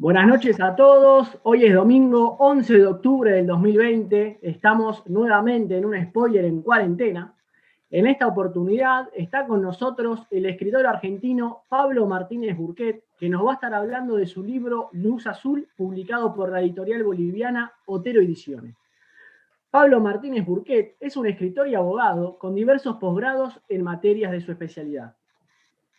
Buenas noches a todos. Hoy es domingo 11 de octubre del 2020. Estamos nuevamente en un spoiler en cuarentena. En esta oportunidad está con nosotros el escritor argentino Pablo Martínez Burquet, que nos va a estar hablando de su libro Luz Azul, publicado por la editorial boliviana Otero Ediciones. Pablo Martínez Burquet es un escritor y abogado con diversos posgrados en materias de su especialidad.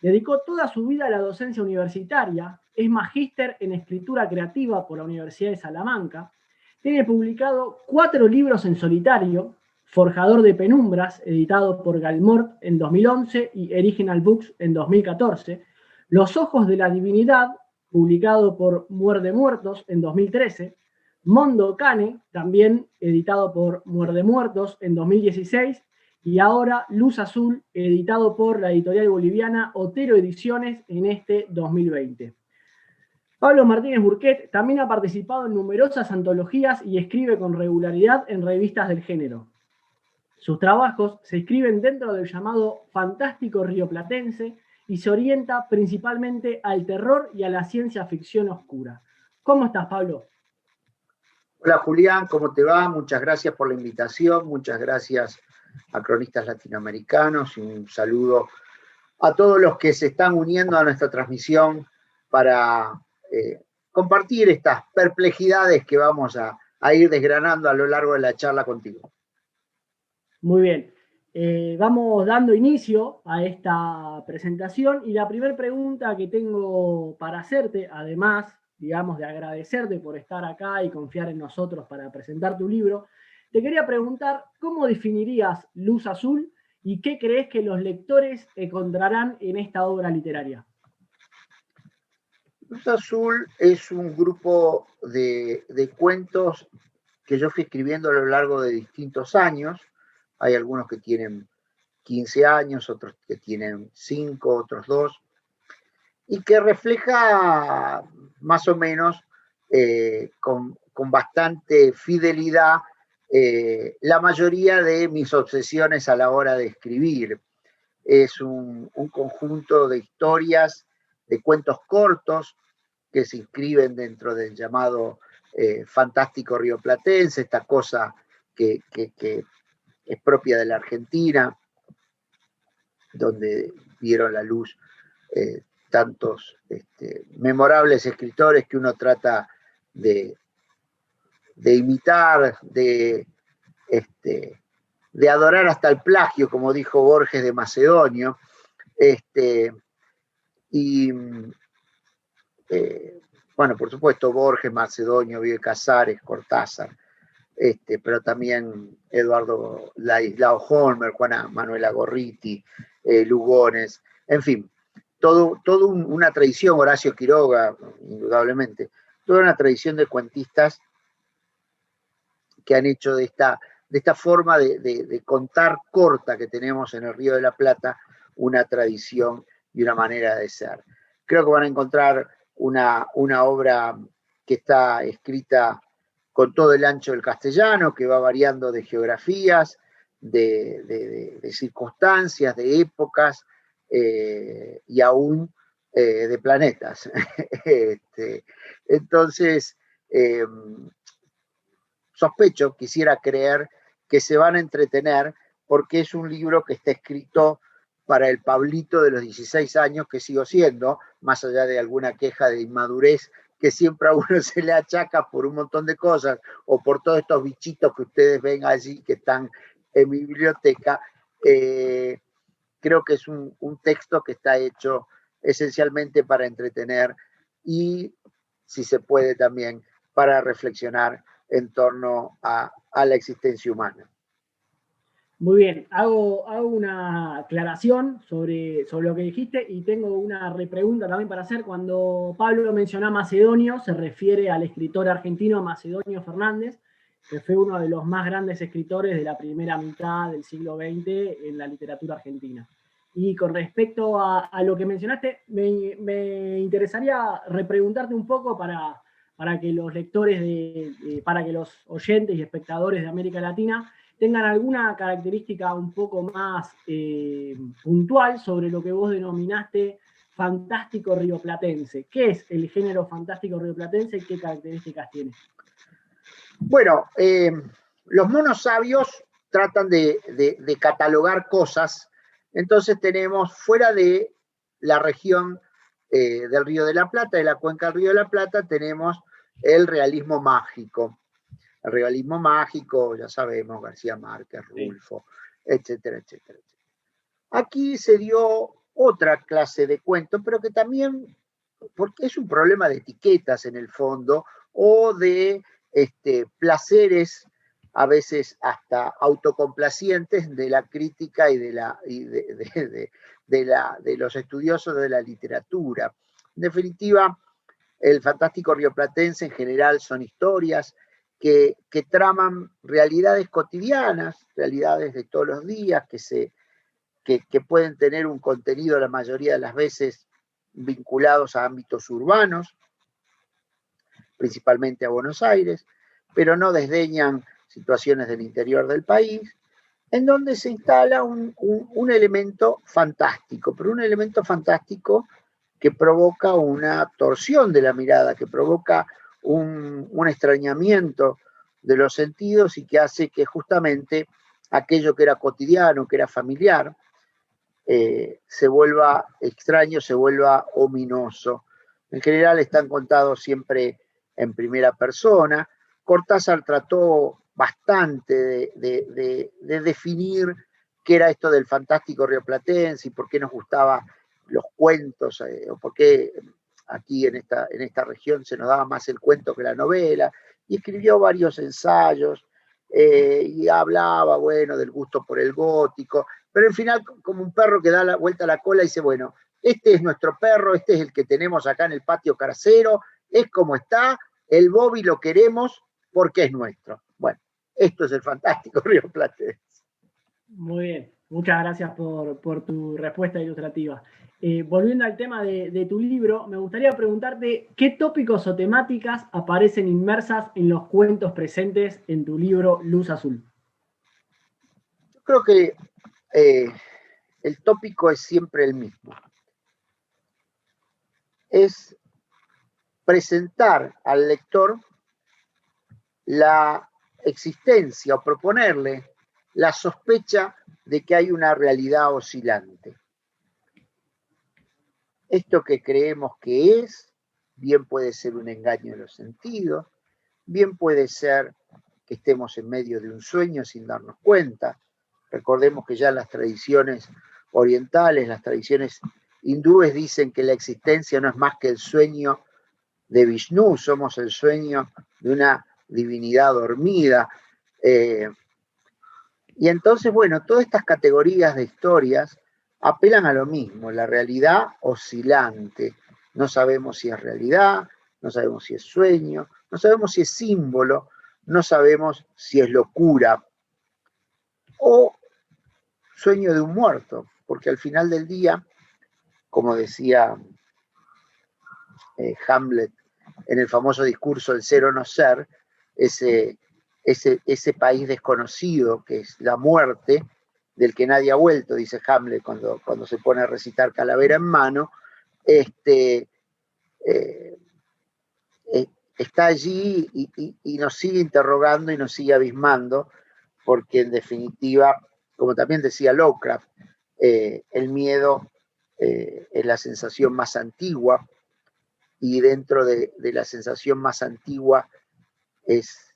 Dedicó toda su vida a la docencia universitaria, es magíster en escritura creativa por la Universidad de Salamanca, tiene publicado 4 libros en solitario: Forjador de Penumbras, editado por Galmort en 2011 y Original Books en 2014, Los Ojos de la Divinidad, publicado por Muerde Muertos en 2013, Mondo Cane, también editado por Muerde Muertos en 2016, y ahora Luz Azul, editado por la editorial boliviana Otero Ediciones en este 2020. Pablo Martínez Burquet también ha participado en numerosas antologías y escribe con regularidad en revistas del género. Sus trabajos se escriben dentro del llamado fantástico rioplatense y se orienta principalmente al terror y a la ciencia ficción oscura. ¿Cómo estás, Pablo? Hola Julián, ¿cómo te va? Muchas gracias por la invitación, muchas gracias a Cronistas Latinoamericanos y un saludo a todos los que se están uniendo a nuestra transmisión para compartir estas perplejidades que vamos a ir desgranando a lo largo de la charla contigo. Muy bien. Vamos dando inicio a esta presentación y la primera pregunta que tengo para hacerte, además, digamos, de agradecerte por estar acá y confiar en nosotros para presentar tu libro, te quería preguntar cómo definirías Luz Azul y qué crees que los lectores encontrarán en esta obra literaria. Luz Azul es un grupo de cuentos que yo fui escribiendo a lo largo de distintos años. Hay algunos que tienen 15 años, otros que tienen 5, otros 2, y que refleja más o menos con bastante fidelidad la mayoría de mis obsesiones a la hora de escribir. Es un conjunto de historias, de cuentos cortos que se inscriben dentro del llamado fantástico rioplatense, esta cosa que es propia de la Argentina, donde vieron la luz tantos memorables escritores que uno trata de imitar, de adorar hasta el plagio, como dijo Borges de Macedonio. Y bueno, por supuesto, Borges, Macedonio, Bioy Casares, Cortázar, pero también Eduardo Ladislao Holmer, Juana Manuela Gorriti, Lugones, en fin, todo una tradición, Horacio Quiroga, indudablemente, toda una tradición de cuentistas que han hecho de esta forma de contar corta que tenemos en el Río de la Plata una tradición y una manera de ser. Creo que van a encontrar una obra que está escrita con todo el ancho del castellano, que va variando de geografías, de circunstancias, de épocas y aún de planetas. Entonces, sospecho, quisiera creer que se van a entretener porque es un libro que está escrito para el Pablito de los 16 años que sigo siendo, más allá de alguna queja de inmadurez que siempre a uno se le achaca por un montón de cosas o por todos estos bichitos que ustedes ven allí que están en mi biblioteca. Creo que es un texto que está hecho esencialmente para entretener y, si se puede, también para reflexionar en torno a la existencia humana. Muy bien, hago una aclaración sobre lo que dijiste y tengo una repregunta también para hacer. Cuando Pablo menciona Macedonio, se refiere al escritor argentino Macedonio Fernández, que fue uno de los más grandes escritores de la primera mitad del siglo XX en la literatura argentina. Y con respecto a lo que mencionaste, me interesaría repreguntarte un poco para que los lectores, para que los oyentes y espectadores de América Latina tengan alguna característica un poco más puntual sobre lo que vos denominaste fantástico rioplatense. ¿Qué es el género fantástico rioplatense y qué características tiene? Bueno, los monos sabios tratan de catalogar cosas, entonces tenemos fuera de la región del Río de la Plata, de la cuenca del Río de la Plata, tenemos el realismo mágico. El realismo mágico, ya sabemos, García Márquez, Rulfo, etcétera, etcétera, etcétera. Aquí se dio otra clase de cuento, pero que también, porque es un problema de etiquetas en el fondo, o de placeres a veces hasta autocomplacientes de la crítica y de los estudiosos de la literatura. En definitiva, el fantástico rioplatense en general son historias que traman realidades cotidianas, realidades de todos los días, que pueden tener un contenido la mayoría de las veces vinculados a ámbitos urbanos, principalmente a Buenos Aires, pero no desdeñan situaciones del interior del país, en donde se instala un elemento fantástico, pero un elemento fantástico que provoca una torsión de la mirada, que provoca un extrañamiento de los sentidos y que hace que justamente aquello que era cotidiano, que era familiar, se vuelva extraño, se vuelva ominoso. En general están contados siempre en primera persona. Cortázar trató bastante de definir qué era esto del fantástico rioplatense y por qué nos gustaban los cuentos, o por qué aquí en esta región se nos daba más el cuento que la novela, y escribió varios ensayos, y hablaba, bueno, del gusto por el gótico, pero al final, como un perro que da la vuelta a la cola, dice, bueno, este es nuestro perro, este es el que tenemos acá en el patio casero, es como está, el Bobby lo queremos porque es nuestro. Bueno, esto es el fantástico rioplatense. Muy bien, muchas gracias por tu respuesta ilustrativa. Volviendo al tema de tu libro, me gustaría preguntarte qué tópicos o temáticas aparecen inmersas en los cuentos presentes en tu libro Luz Azul. Yo creo que el tópico es siempre el mismo. Es presentar al lector la existencia o proponerle la sospecha de que hay una realidad oscilante. Esto que creemos que es, bien puede ser un engaño de los sentidos, bien puede ser que estemos en medio de un sueño sin darnos cuenta. Recordemos que ya las tradiciones orientales, las tradiciones hindúes dicen que la existencia no es más que el sueño de Vishnu, somos el sueño de una divinidad dormida. Y entonces, bueno, todas estas categorías de historias apelan a lo mismo, la realidad oscilante. No sabemos si es realidad, no sabemos si es sueño, no sabemos si es símbolo, no sabemos si es locura o sueño de un muerto, porque al final del día, como decía Hamlet en el famoso discurso El ser o no ser, ese país desconocido que es la muerte, del que nadie ha vuelto, dice Hamlet cuando se pone a recitar Calavera en mano, está allí y nos sigue interrogando y nos sigue abismando, porque en definitiva, como también decía Lovecraft, el miedo es la sensación más antigua, y dentro de la sensación más antigua es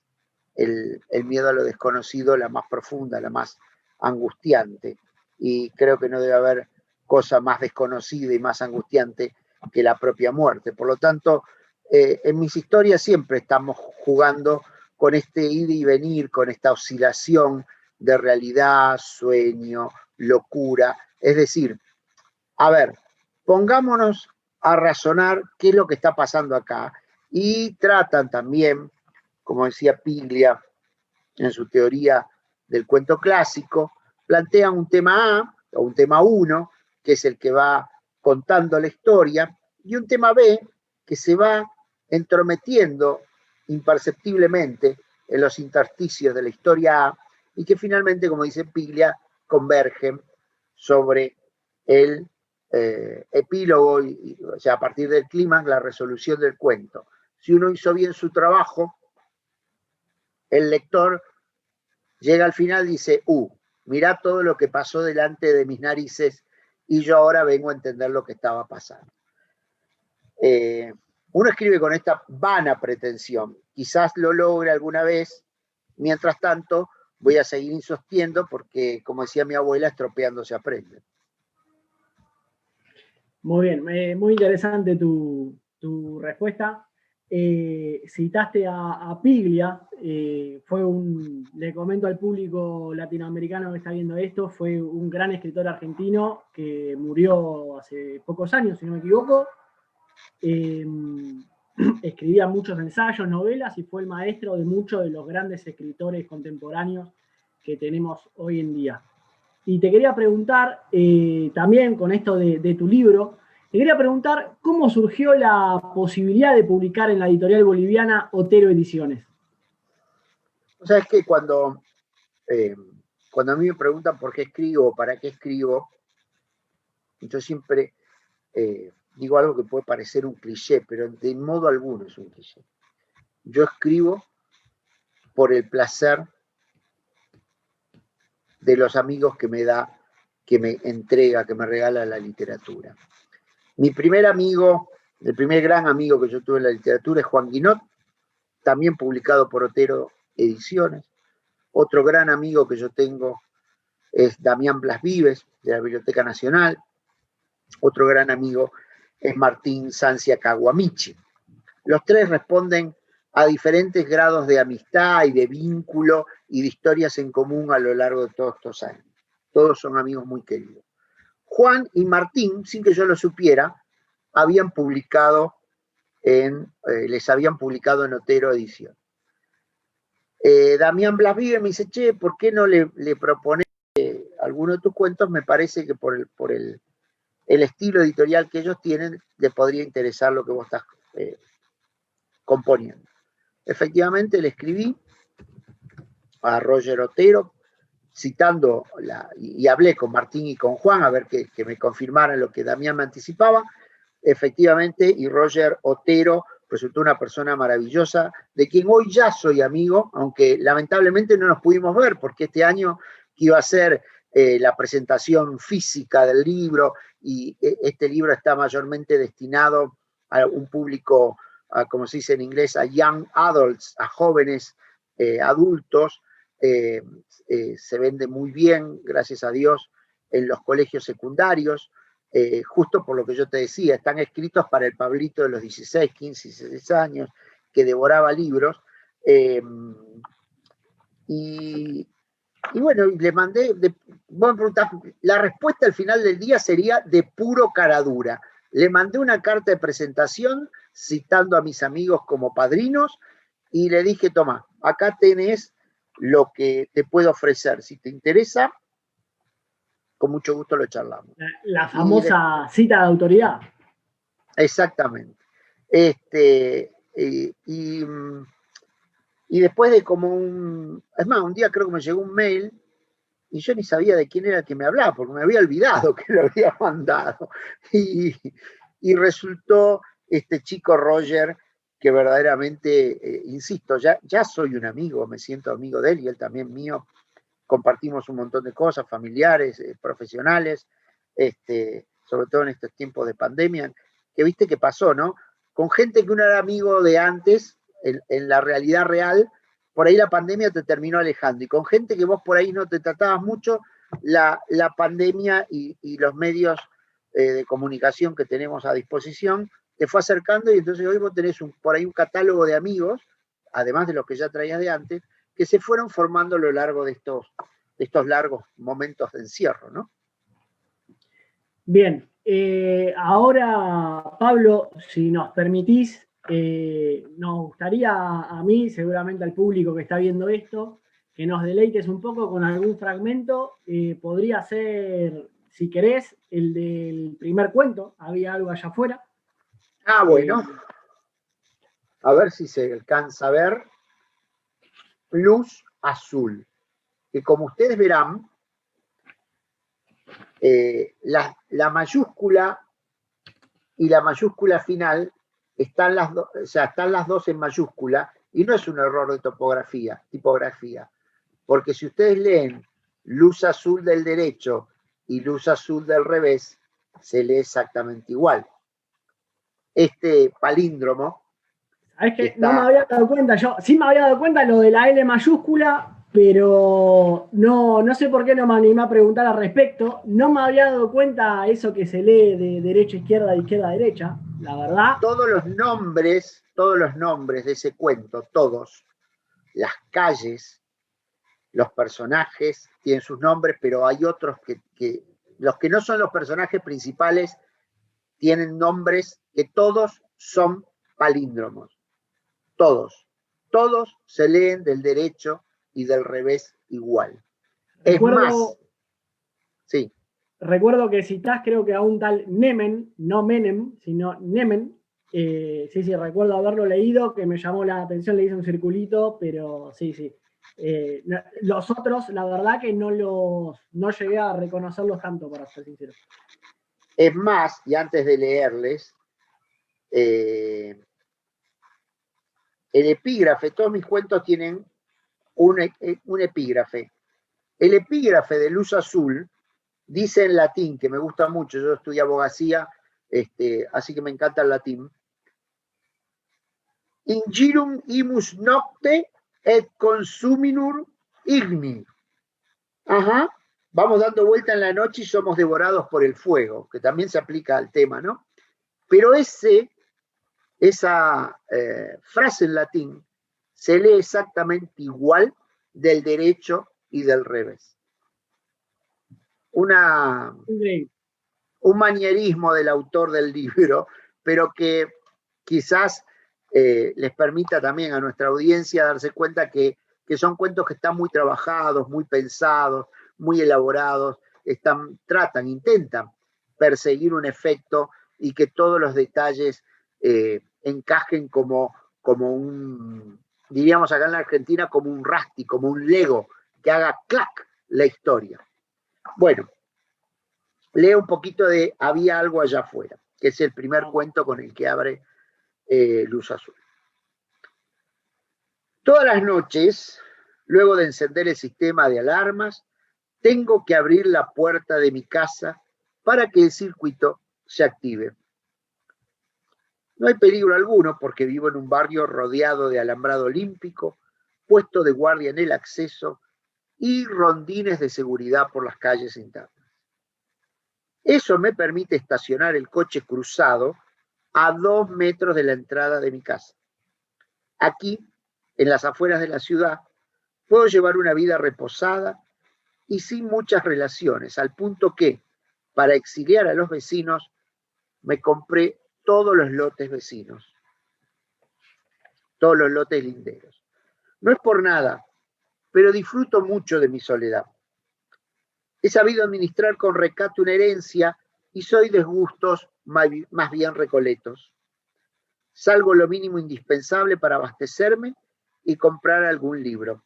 el miedo a lo desconocido, la más profunda, la más angustiante. Y creo que no debe haber cosa más desconocida y más angustiante que la propia muerte. Por lo tanto, en mis historias siempre estamos jugando con este ir y venir, con esta oscilación de realidad, sueño, locura. Es decir, a ver, pongámonos a razonar qué es lo que está pasando acá. Y tratan también, como decía Piglia en su teoría del cuento clásico, plantean un tema A o un tema 1, que es el que va contando la historia, y un tema B, que se va entrometiendo imperceptiblemente en los intersticios de la historia A, y que finalmente, como dice Piglia, convergen sobre el epílogo, o sea, a partir del clímax, la resolución del cuento. Si uno hizo bien su trabajo, el lector llega al final y dice, mirá todo lo que pasó delante de mis narices y yo ahora vengo a entender lo que estaba pasando. Uno escribe con esta vana pretensión, quizás lo logre alguna vez, mientras tanto voy a seguir insistiendo porque, como decía mi abuela, estropeando se aprende. Muy bien, muy interesante tu respuesta. Citaste a Piglia, le comento al público latinoamericano que está viendo esto, fue un gran escritor argentino que murió hace pocos años, si no me equivoco. Escribía muchos ensayos, novelas y fue el maestro de muchos de los grandes escritores contemporáneos que tenemos hoy en día. Y te quería preguntar, también con esto de tu libro, te quería preguntar cómo surgió la posibilidad de publicar en la editorial boliviana Otero Ediciones. O sea, es que cuando a mí me preguntan por qué escribo, para qué escribo, yo siempre digo algo que puede parecer un cliché, pero de modo alguno es un cliché. Yo escribo por el placer de los amigos que me da, que me entrega, que me regala la literatura. Mi primer amigo, el primer gran amigo que yo tuve en la literatura es Juan Guinot, también publicado por Otero Ediciones. Otro gran amigo que yo tengo es Damián Blas Vives, de la Biblioteca Nacional. Otro gran amigo es Martín Sancia Caguamichi. Los tres responden a diferentes grados de amistad y de vínculo y de historias en común a lo largo de todos estos años. Todos son amigos muy queridos. Juan y Martín, sin que yo lo supiera, les habían publicado en Otero Edición. Damián Blas Vives me dice, che, ¿por qué no le propones alguno de tus cuentos? Me parece que por el estilo editorial que ellos tienen, le podría interesar lo que vos estás componiendo. Efectivamente, le escribí a Roger Otero, citando, y hablé con Martín y con Juan, a ver que me confirmaran lo que Damián me anticipaba. Efectivamente, y Roger Otero resultó una persona maravillosa, de quien hoy ya soy amigo, aunque lamentablemente no nos pudimos ver, porque este año que iba a ser la presentación física del libro, y este libro está mayormente destinado a un público, como se dice en inglés, a young adults, a jóvenes adultos. Se vende muy bien, gracias a Dios, en los colegios secundarios. Justo por lo que yo te decía, están escritos para el Pablito de los 16, 15, 16 años, que devoraba libros. Y bueno, le mandé, vos me preguntás, la respuesta al final del día sería de puro caradura. Le mandé una carta de presentación citando a mis amigos como padrinos y le dije, toma, acá tenés lo que te puedo ofrecer. Si te interesa, con mucho gusto lo charlamos. La famosa cita de autoridad. Exactamente. Y después de es más, un día creo que me llegó un mail y yo ni sabía de quién era el que me hablaba, porque me había olvidado que lo había mandado. Y resultó este chico Roger, que verdaderamente, insisto, ya soy un amigo, me siento amigo de él y él también mío. Compartimos un montón de cosas, familiares, profesionales, sobre todo en estos tiempos de pandemia, que viste que pasó, ¿no? Con gente que uno era amigo de antes, en la realidad real, por ahí la pandemia te terminó alejando, y con gente que vos por ahí no te tratabas mucho, la pandemia y los medios de comunicación que tenemos a disposición te fue acercando, y entonces hoy vos tenés por ahí un catálogo de amigos, además de los que ya traías de antes, que se fueron formando a lo largo de estos largos momentos de encierro, ¿no? Bien, ahora, Pablo, si nos permitís, nos gustaría a mí, seguramente al público que está viendo esto, que nos deleites un poco con algún fragmento. Podría ser, si querés, el del primer cuento, había algo allá afuera. Bueno. A ver si se alcanza a ver. Luz azul. Que como ustedes verán, La mayúscula y la mayúscula final están están las dos en mayúscula, y no es un error de tipografía, porque si ustedes leen luz azul del derecho y luz azul del revés, se lee exactamente igual. Este palíndromo... Es que no me había dado cuenta, yo sí me había dado cuenta lo de la L mayúscula, pero no sé por qué no me animé a preguntar al respecto. No me había dado cuenta eso que se lee de derecha a izquierda, de izquierda a derecha, la verdad. Todos los nombres de ese cuento, todos, las calles, los personajes tienen sus nombres, pero hay otros que los que no son los personajes principales tienen nombres que todos son palíndromos. Todos se leen del derecho y del revés igual. Sí. Recuerdo que citás, creo que a un tal Nemen, no Menem, sino Nemen. Sí, recuerdo haberlo leído, que me llamó la atención, le hice un circulito, pero sí. Los otros, la verdad que no llegué a reconocerlos tanto, para ser sincero. Es más, y antes de leerles, el epígrafe, todos mis cuentos tienen un epígrafe. El epígrafe de Luz Azul dice en latín, que me gusta mucho, yo estudié abogacía, así que me encanta el latín. Ingirum imus nocte et consuminur igni. Ajá, vamos dando vuelta en la noche y somos devorados por el fuego, que también se aplica al tema, ¿no? Pero esa frase en latín se lee exactamente igual del derecho y del revés. Un manierismo del autor del libro, pero que quizás les permita también a nuestra audiencia darse cuenta que son cuentos que están muy trabajados, muy pensados, muy elaborados, intentan perseguir un efecto y que todos los detalles encajen como diríamos acá en la Argentina, como un rasti, como un Lego, que haga clac la historia. Bueno, leo un poquito de Había algo allá afuera, que es el primer cuento con el que abre Luz Azul. Todas las noches, luego de encender el sistema de alarmas, tengo que abrir la puerta de mi casa para que el circuito se active. No hay peligro alguno porque vivo en un barrio rodeado de alambrado olímpico, puesto de guardia en el acceso y rondines de seguridad por las calles internas. Eso me permite estacionar el coche cruzado a 2 metros de la entrada de mi casa. Aquí, en las afueras de la ciudad, puedo llevar una vida reposada y sin muchas relaciones, al punto que, para exiliar a los vecinos, me compré todos los lotes vecinos, todos los lotes linderos. No es por nada, pero disfruto mucho de mi soledad. He sabido administrar con recato una herencia y soy de gustos más bien recoletos. Salgo lo mínimo indispensable para abastecerme y comprar algún libro.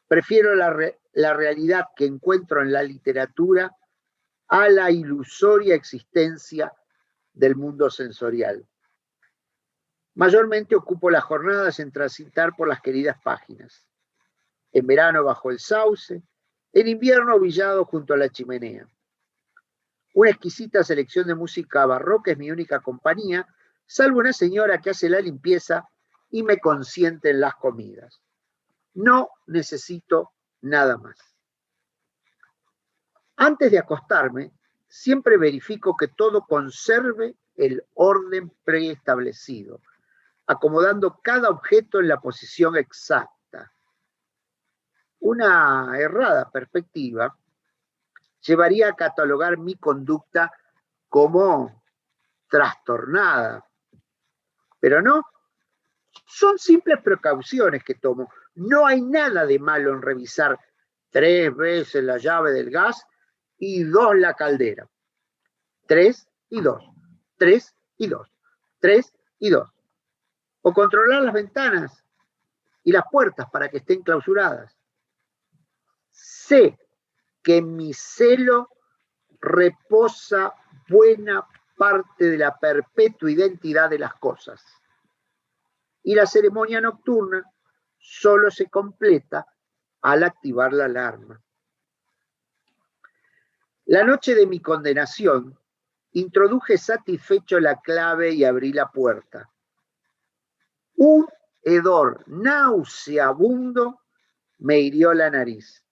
Prefiero la realidad que encuentro en la literatura a la ilusoria existencia del mundo sensorial. Mayormente ocupo las jornadas en transitar por las queridas páginas. En verano bajo el sauce, en invierno ovillado junto a la chimenea. Una exquisita selección de música barroca es mi única compañía, salvo una señora que hace la limpieza y me consiente en las comidas. No necesito nada más. Antes de acostarme, siempre verifico que todo conserve el orden preestablecido, acomodando cada objeto en la posición exacta. Una errada perspectiva llevaría a catalogar mi conducta como trastornada. Pero no, son simples precauciones que tomo. No hay nada de malo en revisar 3 veces la llave del gas y 2 la caldera. 3 y 2, 3 y 2, 3 y 2. O controlar las ventanas y las puertas para que estén clausuradas. Sé que mi celo reposa buena parte de la perpetua identidad de las cosas. Y la ceremonia nocturna solo se completa al activar la alarma. La noche de mi condenación, introduje satisfecho la clave y abrí la puerta. Un hedor nauseabundo me hirió la nariz.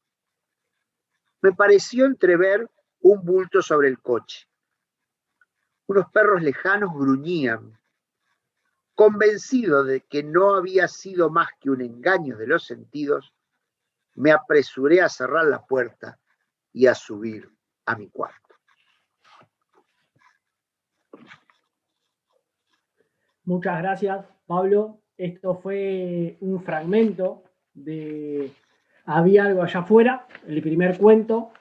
Me pareció entrever un bulto sobre el coche. Unos perros lejanos gruñían. Convencido de que no había sido más que un engaño de los sentidos, me apresuré a cerrar la puerta y a subir a mi cuarto. Muchas gracias, Pablo. Esto fue un fragmento de Había algo allá afuera, el primer cuento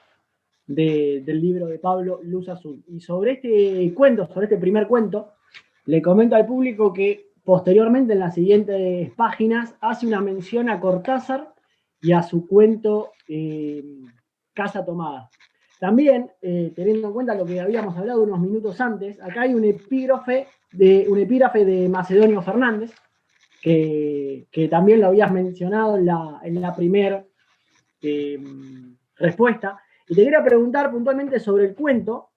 del libro de Pablo, Luz Azul. Y sobre este cuento, sobre este primer cuento, le comento al público que posteriormente en las siguientes páginas hace una mención a Cortázar y a su cuento Casa Tomada. También, teniendo en cuenta lo que habíamos hablado unos minutos antes, acá hay un epígrafe de Macedonio Fernández, que también lo habías mencionado en la primera respuesta. Y te quería preguntar puntualmente sobre el cuento.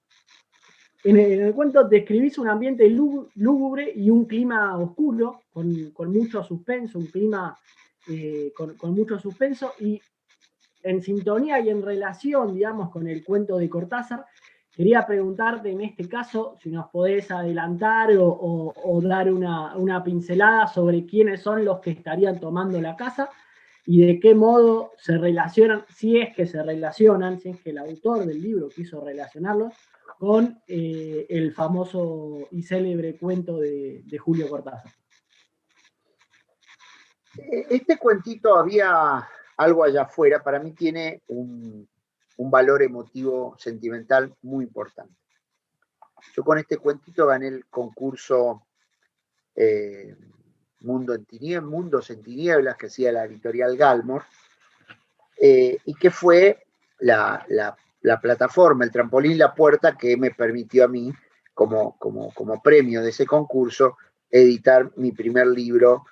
En el cuento describís un ambiente lúgubre y un clima oscuro, con mucho suspenso, un clima con mucho suspenso, y en sintonía y en relación, digamos, con el cuento de Cortázar, quería preguntarte en este caso si nos podés adelantar o dar una pincelada sobre quiénes son los que estarían tomando la casa y de qué modo se relacionan, si es que se relacionan, si es que el autor del libro quiso relacionarlos con el famoso y célebre cuento de Julio Cortázar. Este cuentito Había algo allá afuera, para mí tiene un valor emotivo, sentimental muy importante. Yo con este cuentito gané el concurso Mundos en Tinieblas, que hacía la editorial Galmor, y que fue la plataforma, el trampolín, la puerta que me permitió a mí, como premio de ese concurso, editar mi primer libro,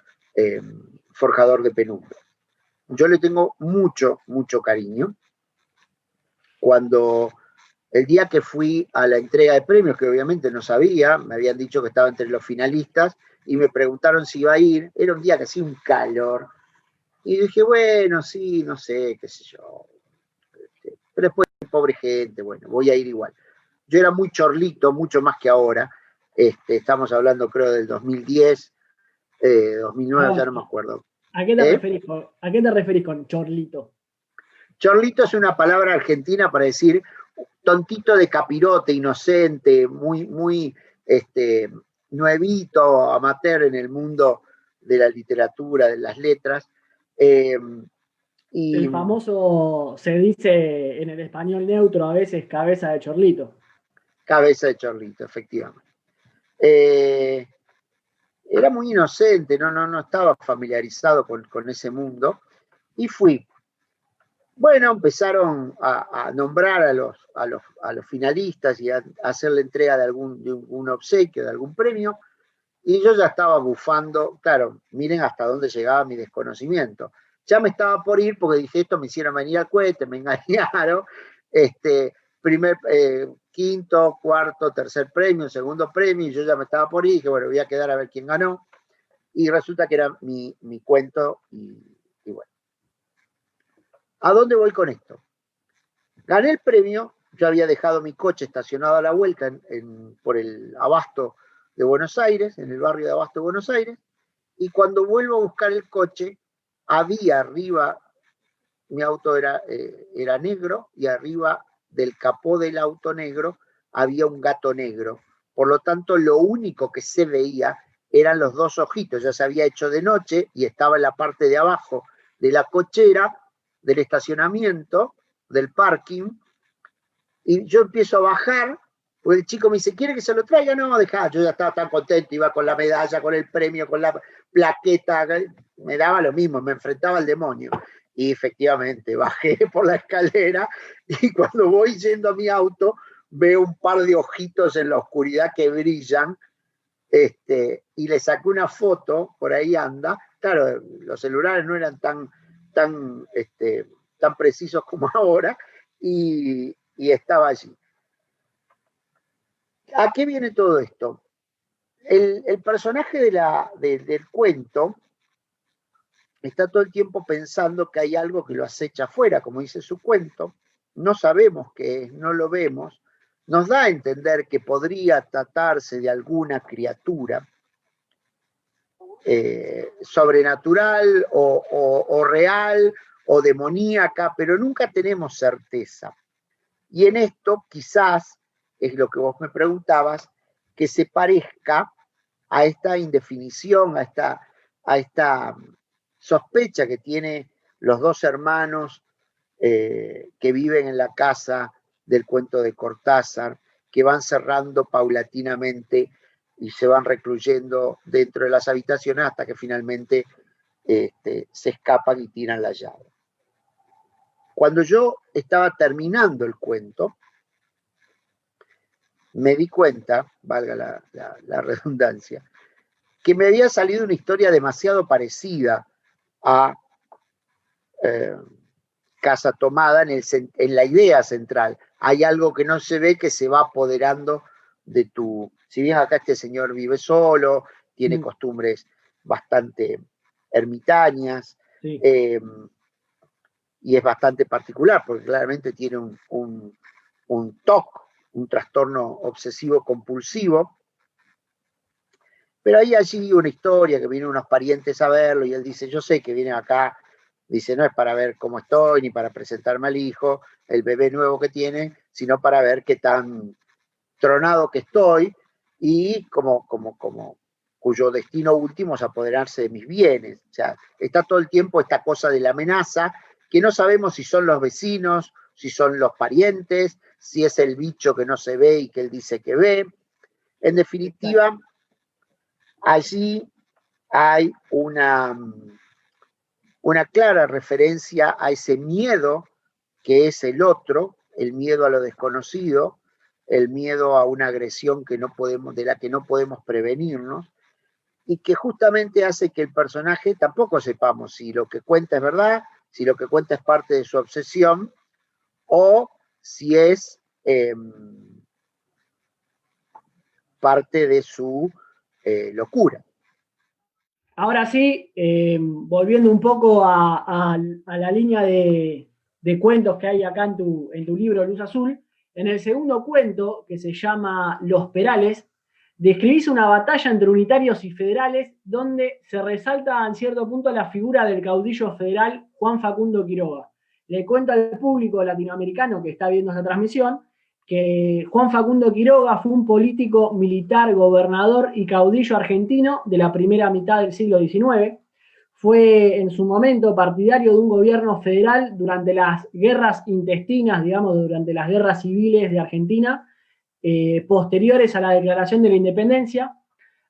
Forjador de Penumbra. Yo le tengo mucho, mucho cariño. Cuando el día que fui a la entrega de premios, que obviamente no sabía, me habían dicho que estaba entre los finalistas, y me preguntaron si iba a ir, era un día que hacía un calor, y dije, bueno, sí, no sé, qué sé yo. Pero después, pobre gente, bueno, voy a ir igual. Yo era muy chorlito, mucho más que ahora. Estamos hablando, creo, del 2010, 2009, ya no me acuerdo. ¿A qué te referís con chorlito? Chorlito es una palabra argentina para decir tontito de capirote, inocente, muy nuevito, amateur en el mundo de la literatura, de las letras. El famoso, se dice en el español neutro a veces, cabeza de chorlito. Cabeza de chorlito, efectivamente. Era muy inocente, no estaba familiarizado con ese mundo, y fui. Bueno, empezaron a nombrar a los finalistas y a hacer la entrega de algún obsequio, de algún premio, y yo ya estaba bufando. Claro, miren hasta dónde llegaba mi desconocimiento. Ya me estaba por ir porque dije, esto me hicieron venir al cohete, me engañaron. Primer, quinto, cuarto, tercer premio, segundo premio, y yo ya me estaba por ir, y dije, bueno, voy a quedar a ver quién ganó. Y resulta que era mi cuento, y bueno. ¿A dónde voy con esto? Gané el premio, yo había dejado mi coche estacionado a la vuelta por el Abasto de Buenos Aires, en el barrio de Abasto de Buenos Aires, y cuando vuelvo a buscar el coche, había arriba, mi auto era negro, y arriba del capó del auto negro había un gato negro. Por lo tanto, lo único que se veía eran los dos ojitos. Ya se había hecho de noche y estaba en la parte de abajo de la cochera, del estacionamiento, del parking, y yo empiezo a bajar, pues el chico me dice, ¿quiere que se lo traiga? No, dejá. Yo ya estaba tan contento, iba con la medalla, con el premio, con la plaqueta, me daba lo mismo, me enfrentaba al demonio. Y efectivamente, bajé por la escalera, y cuando voy yendo a mi auto, veo un par de ojitos en la oscuridad que brillan, y le saqué una foto, por ahí anda. Claro, los celulares no eran tan precisos como ahora, y estaba allí. ¿A qué viene todo esto? El personaje del cuento está todo el tiempo pensando que hay algo que lo acecha afuera, como dice su cuento. No sabemos qué es, no lo vemos. Nos da a entender que podría tratarse de alguna criatura sobrenatural o real o demoníaca, pero nunca tenemos certeza. Y en esto quizás es lo que vos me preguntabas, que se parezca a esta indefinición, a esta sospecha que tiene los dos hermanos que viven en la casa del cuento de Cortázar, que van cerrando paulatinamente y se van recluyendo dentro de las habitaciones hasta que finalmente se escapan y tiran la llave. Cuando yo estaba terminando el cuento, me di cuenta, valga la redundancia, que me había salido una historia demasiado parecida a Casa Tomada en la idea central. Hay algo que no se ve que se va apoderando de tu... Si bien acá este señor vive solo, tiene costumbres bastante ermitañas, sí. Y es bastante particular, porque claramente tiene un TOC, un trastorno obsesivo compulsivo. Pero hay allí una historia que vienen unos parientes a verlo y él dice, yo sé que vienen acá, dice, no es para ver cómo estoy ni para presentarme al hijo, el bebé nuevo que tiene, sino para ver qué tan tronado que estoy y cuyo destino último es apoderarse de mis bienes. O sea, está todo el tiempo esta cosa de la amenaza, que no sabemos si son los vecinos, si son los parientes, si es el bicho que no se ve y que él dice que ve. En definitiva, allí hay una clara referencia a ese miedo que es el otro, el miedo a lo desconocido, el miedo a una agresión de la que no podemos prevenirnos, y que justamente hace que el personaje tampoco sepamos si lo que cuenta es verdad, si lo que cuenta es parte de su obsesión, o si es parte de su locura. Ahora sí, volviendo un poco a la línea de cuentos que hay acá en tu libro Luz Azul, en el segundo cuento, que se llama Los Perales, describís una batalla entre unitarios y federales donde se resalta en cierto punto la figura del caudillo federal Juan Facundo Quiroga. Le cuento al público latinoamericano que está viendo esta transmisión que Juan Facundo Quiroga fue un político, militar, gobernador y caudillo argentino de la primera mitad del siglo XIX. Fue en su momento partidario de un gobierno federal durante las guerras intestinas, digamos, durante las guerras civiles de Argentina, posteriores a la declaración de la independencia.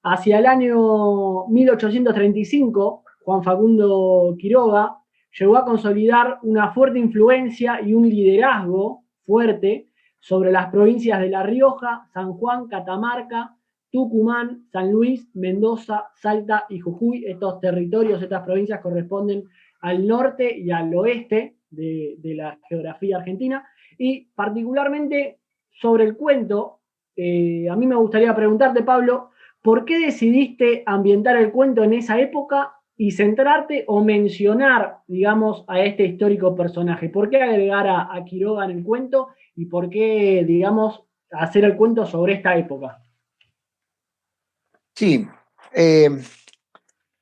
Hacia el año 1835, Juan Facundo Quiroga llegó a consolidar una fuerte influencia y un liderazgo fuerte sobre las provincias de La Rioja, San Juan, Catamarca, Tucumán, San Luis, Mendoza, Salta y Jujuy. Estos territorios, estas provincias corresponden al norte y al oeste de la geografía argentina. Y particularmente sobre el cuento, a mí me gustaría preguntarte, Pablo, ¿por qué decidiste ambientar el cuento en esa época y centrarte o mencionar, digamos, a este histórico personaje? ¿Por qué agregar a Quiroga en el cuento y por qué, digamos, hacer el cuento sobre esta época? Sí,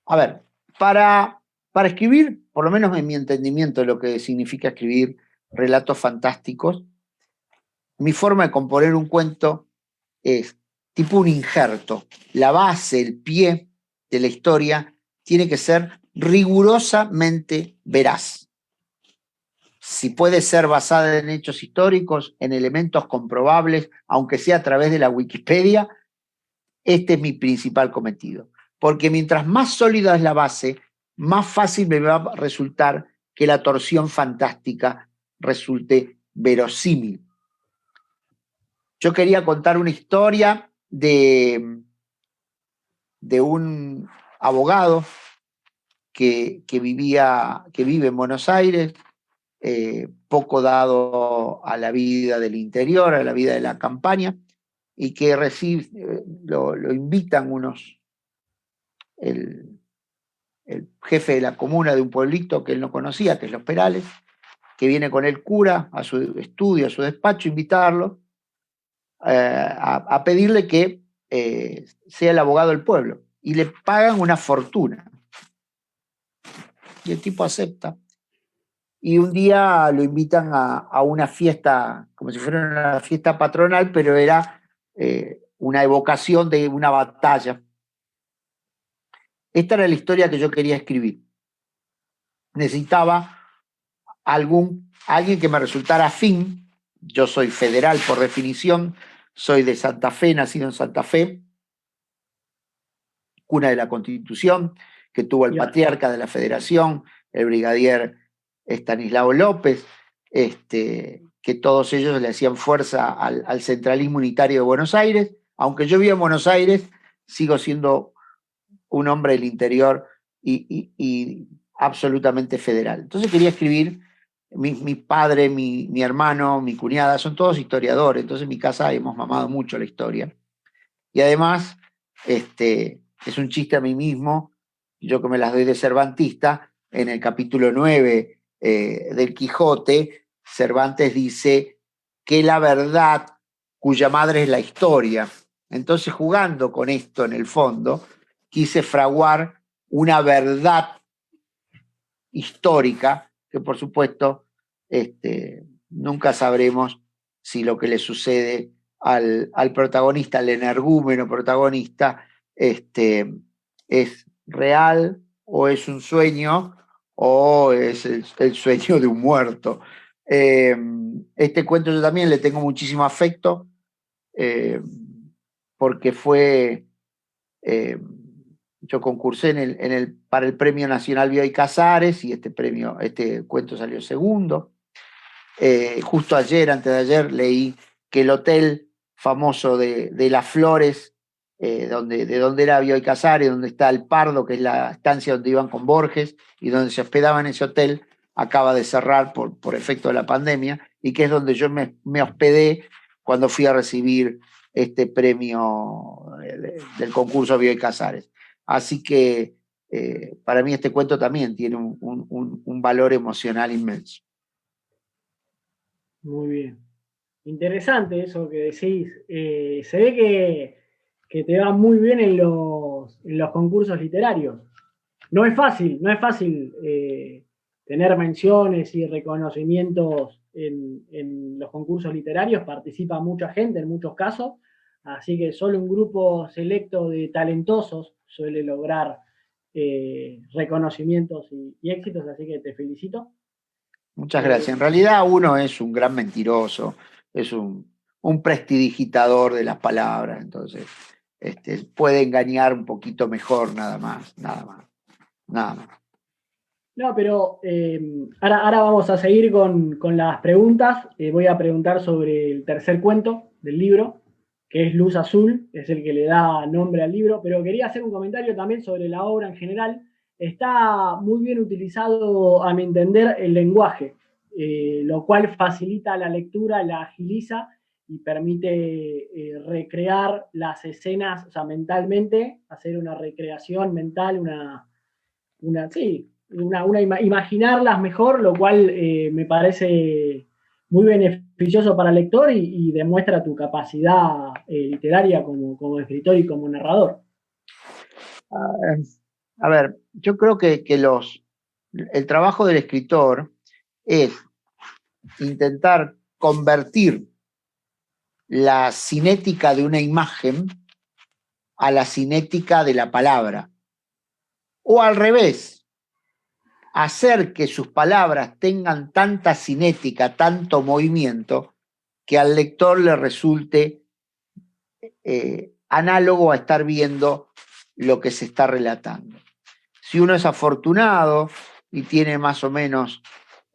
a ver, para escribir, por lo menos en mi entendimiento de lo que significa escribir relatos fantásticos, mi forma de componer un cuento es tipo un injerto. La base, el pie de la historia tiene que ser rigurosamente veraz. Si puede ser basada en hechos históricos, en elementos comprobables, aunque sea a través de la Wikipedia, este es mi principal cometido. Porque mientras más sólida es la base, más fácil me va a resultar que la torsión fantástica resulte verosímil. yo quería contar una historia de un abogado que vive en Buenos Aires, poco dado a la vida del interior, a la vida de la campaña, y que lo invitan el jefe de la comuna de un pueblito que él no conocía, que es Los Perales, que viene con el cura a su estudio, a su despacho, invitarlo, a pedirle que sea el abogado del pueblo, y le pagan una fortuna. Y el tipo acepta. Y un día lo invitan a una fiesta, como si fuera una fiesta patronal, pero era una evocación de una batalla. Esta era la historia que yo quería escribir. Necesitaba alguien que me resultara afín. Yo soy federal por definición, soy de Santa Fe, nacido en Santa Fe, cuna de la Constitución, que tuvo el patriarca de la Federación, el brigadier Estanislao López, que todos ellos le hacían fuerza al centralismo unitario de Buenos Aires. Aunque yo vivo en Buenos Aires, sigo siendo un hombre del interior y absolutamente federal. Entonces quería escribir, mi padre, mi hermano, mi cuñada, son todos historiadores, entonces en mi casa hemos mamado mucho la historia. Y además, es un chiste a mí mismo, yo que me las doy de cervantista, en el capítulo 9 del Quijote, Cervantes dice que la verdad cuya madre es la historia. Entonces, jugando con esto en el fondo, quise fraguar una verdad histórica que, por supuesto, nunca sabremos si lo que le sucede al protagonista, al energúmeno protagonista, es real o es un sueño o es el sueño de un muerto. Este cuento yo también le tengo muchísimo afecto porque fue... yo concursé para el Premio Nacional Bioy Casares y este cuento salió segundo. Justo ayer, antes de ayer, leí que el hotel famoso de Las Flores, de donde era Bioy Casares, donde está el Pardo, que es la estancia donde iban con Borges y donde se hospedaba en ese hotel, acaba de cerrar por efecto de la pandemia, y que es donde yo me hospedé cuando fui a recibir este premio del concurso Bioy Casares. Así que para mí este cuento también tiene un valor emocional inmenso. Muy bien. Interesante eso que decís. Se ve que te va muy bien en los concursos literarios. No es fácil tener menciones y reconocimientos en los concursos literarios. Participa mucha gente en muchos casos, así que solo un grupo selecto de talentosos suele lograr reconocimientos y éxitos, así que te felicito. Muchas gracias. En realidad uno es un gran mentiroso, es un prestidigitador de las palabras, entonces puede engañar un poquito mejor, nada más. No, pero ahora vamos a seguir con las preguntas. Voy a preguntar sobre el tercer cuento del libro, que es Luz Azul, es el que le da nombre al libro, pero quería hacer un comentario también sobre la obra en general. Está muy bien utilizado, a mi entender, el lenguaje, lo cual facilita la lectura, la agiliza y permite recrear las escenas, o sea, mentalmente, hacer una recreación mental, imaginarlas mejor, lo cual me parece muy beneficioso para el lector y demuestra tu capacidad literaria como escritor y como narrador. A ver, yo creo que el trabajo del escritor es intentar convertir la cinética de una imagen a la cinética de la palabra. O al revés, hacer que sus palabras tengan tanta cinética, tanto movimiento, que al lector le resulte análogo a estar viendo lo que se está relatando. Si uno es afortunado y tiene más o menos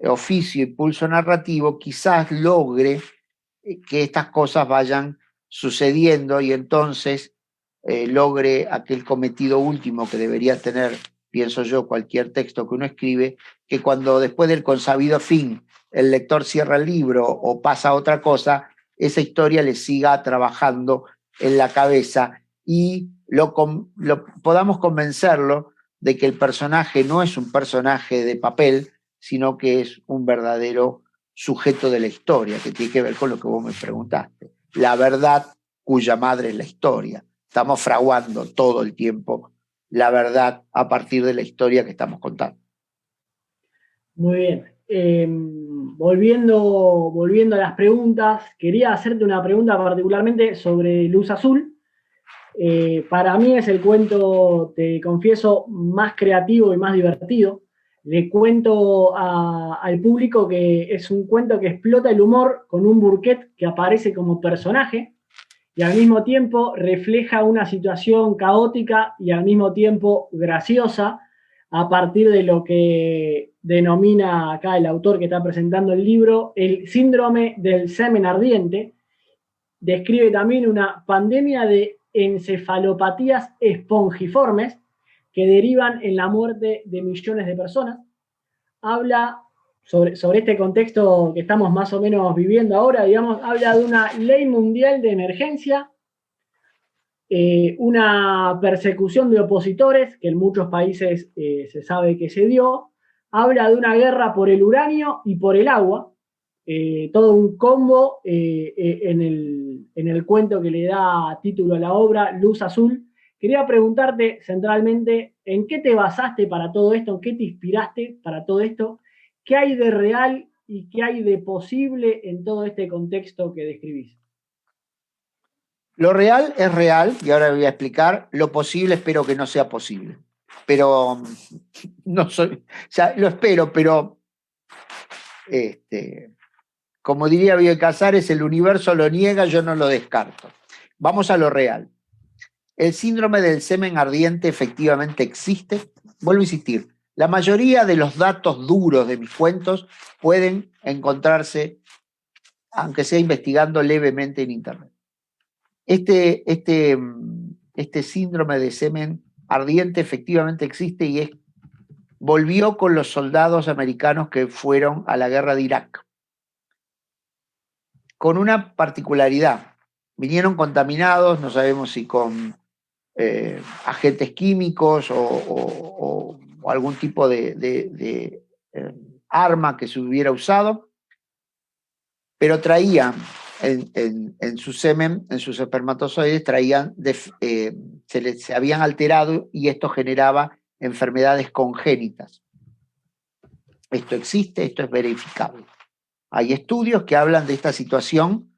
oficio y pulso narrativo, quizás logre que estas cosas vayan sucediendo y entonces logre aquel cometido último que debería tener, pienso yo, cualquier texto que uno escribe, que cuando después del consabido fin el lector cierra el libro o pasa a otra cosa, esa historia le siga trabajando en la cabeza y podamos convencerlo de que el personaje no es un personaje de papel, sino que es un verdadero sujeto de la historia, que tiene que ver con lo que vos me preguntaste. La verdad cuya madre es la historia. Estamos fraguando todo el tiempo la verdad a partir de la historia que estamos contando. Muy bien. Volviendo a las preguntas, quería hacerte una pregunta particularmente sobre Luz Azul. Para mí es el cuento, te confieso, más creativo y más divertido. Le cuento al público que es un cuento que explota el humor con un Burquet que aparece como personaje y al mismo tiempo refleja una situación caótica y al mismo tiempo graciosa a partir de lo que denomina acá el autor que está presentando el libro el síndrome del semen ardiente. Describe también una pandemia de encefalopatías espongiformes que derivan en la muerte de millones de personas. Habla sobre este contexto que estamos más o menos viviendo ahora, digamos, habla de una ley mundial de emergencia, una persecución de opositores, que en muchos países se sabe que se dio, habla de una guerra por el uranio y por el agua, todo un combo en el cuento que le da título a la obra, Luz Azul. Quería preguntarte centralmente, ¿en qué te basaste para todo esto? ¿En qué te inspiraste para todo esto? ¿Qué hay de real y qué hay de posible en todo este contexto que describís? Lo real es real, y ahora voy a explicar. Lo posible espero que no sea posible. Pero no soy, o sea, lo espero, pero como diría Bioy Casares, el universo lo niega, yo no lo descarto. Vamos a lo real. El síndrome del semen ardiente efectivamente existe. Vuelvo a insistir, la mayoría de los datos duros de mis cuentos pueden encontrarse, aunque sea investigando levemente en Internet. Este síndrome de semen ardiente efectivamente existe y volvió con los soldados americanos que fueron a la guerra de Irak. Con una particularidad. Vinieron contaminados, no sabemos si con agentes químicos o algún tipo de arma que se hubiera usado, pero traían en su semen, en sus espermatozoides, se habían alterado y esto generaba enfermedades congénitas. Esto existe, esto es verificable. Hay estudios que hablan de esta situación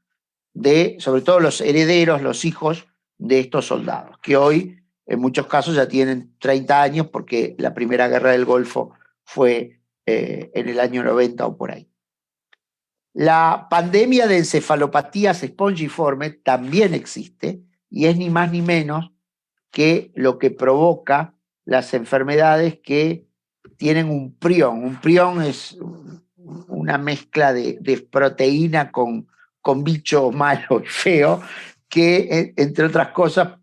de, sobre todo los herederos, los hijos de estos soldados, que hoy en muchos casos ya tienen 30 años porque la primera guerra del Golfo fue en el año 90 o por ahí. La pandemia de encefalopatías espongiformes también existe y es ni más ni menos que lo que provoca las enfermedades que tienen un prión. Un prión es una mezcla de proteína con bicho malo y feo que, entre otras cosas,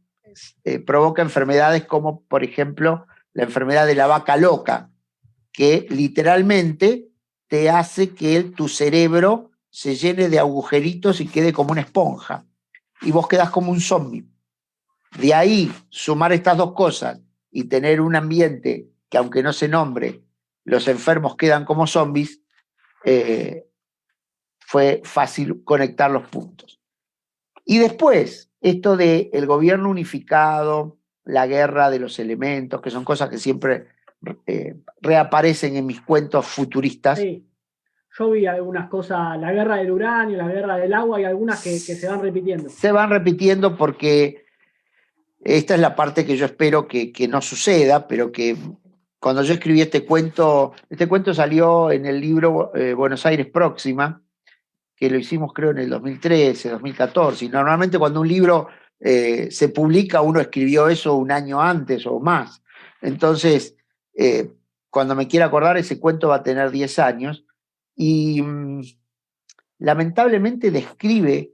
provoca enfermedades como, por ejemplo, la enfermedad de la vaca loca, que literalmente te hace que tu cerebro se llene de agujeritos y quede como una esponja. Y vos quedás como un zombie. De ahí, sumar estas dos cosas y tener un ambiente que, aunque no se nombre, los enfermos quedan como zombies, fue fácil conectar los puntos. Y después, esto del gobierno unificado, la guerra de los elementos, que son cosas que siempre reaparecen en mis cuentos futuristas. Sí, yo vi algunas cosas, la guerra del uranio, la guerra del agua y algunas que se van repitiendo. Se van repitiendo porque esta es la parte que yo espero que no suceda, pero que cuando yo escribí este cuento salió en el libro Buenos Aires Próxima, que lo hicimos creo en el 2013, 2014, y normalmente cuando un libro se publica uno escribió eso un año antes o más. Entonces, cuando me quiera acordar, ese cuento va a tener 10 años, y lamentablemente describe,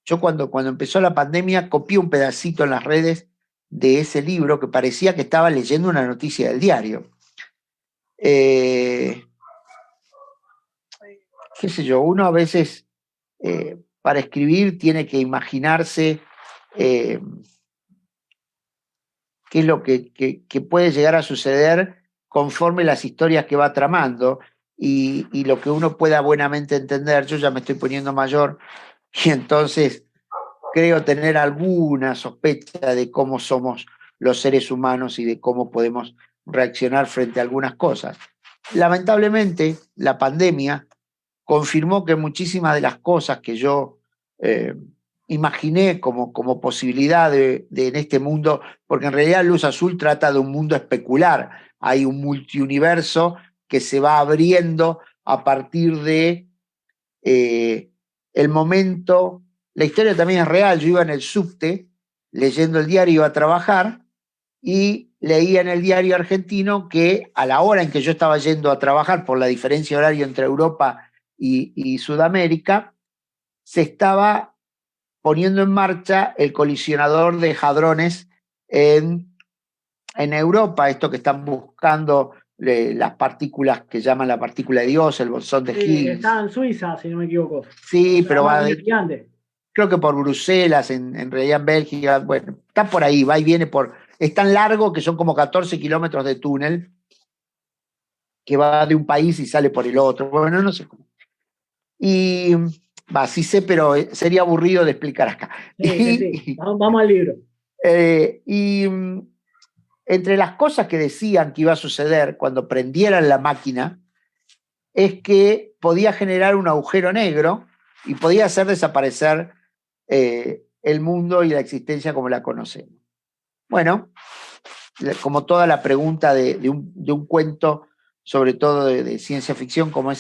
yo cuando empezó la pandemia copié un pedacito en las redes de ese libro que parecía que estaba leyendo una noticia del diario. Qué sé yo, uno a veces para escribir tiene que imaginarse qué es lo que puede llegar a suceder conforme las historias que va tramando y lo que uno pueda buenamente entender. Yo ya me estoy poniendo mayor y entonces creo tener alguna sospecha de cómo somos los seres humanos y de cómo podemos reaccionar frente a algunas cosas. Lamentablemente, la pandemia confirmó que muchísimas de las cosas que yo imaginé como posibilidad de en este mundo, porque en realidad Luz Azul trata de un mundo especular, hay un multiuniverso que se va abriendo a partir de el momento. La historia también es real, yo iba en el subte leyendo el diario, iba a trabajar y leía en el diario argentino que a la hora en que yo estaba yendo a trabajar, por la diferencia horaria entre Europa y Sudamérica, se estaba poniendo en marcha el colisionador de hadrones en Europa, esto que están buscando las partículas que llaman la partícula de Dios, el bosón de Higgs. Está en Suiza, si no me equivoco. Sí, pero va creo que por Bruselas, en realidad en Bélgica, bueno, está por ahí, va y viene es tan largo que son como 14 kilómetros de túnel que va de un país y sale por el otro. Bueno, no sé cómo. Y sí sé, pero sería aburrido de explicar acá. Sí. Vamos al libro. Y entre las cosas que decían que iba a suceder cuando prendieran la máquina es que podía generar un agujero negro y podía hacer desaparecer el mundo y la existencia como la conocemos. Bueno, como toda la pregunta de un cuento, sobre todo de ciencia ficción como es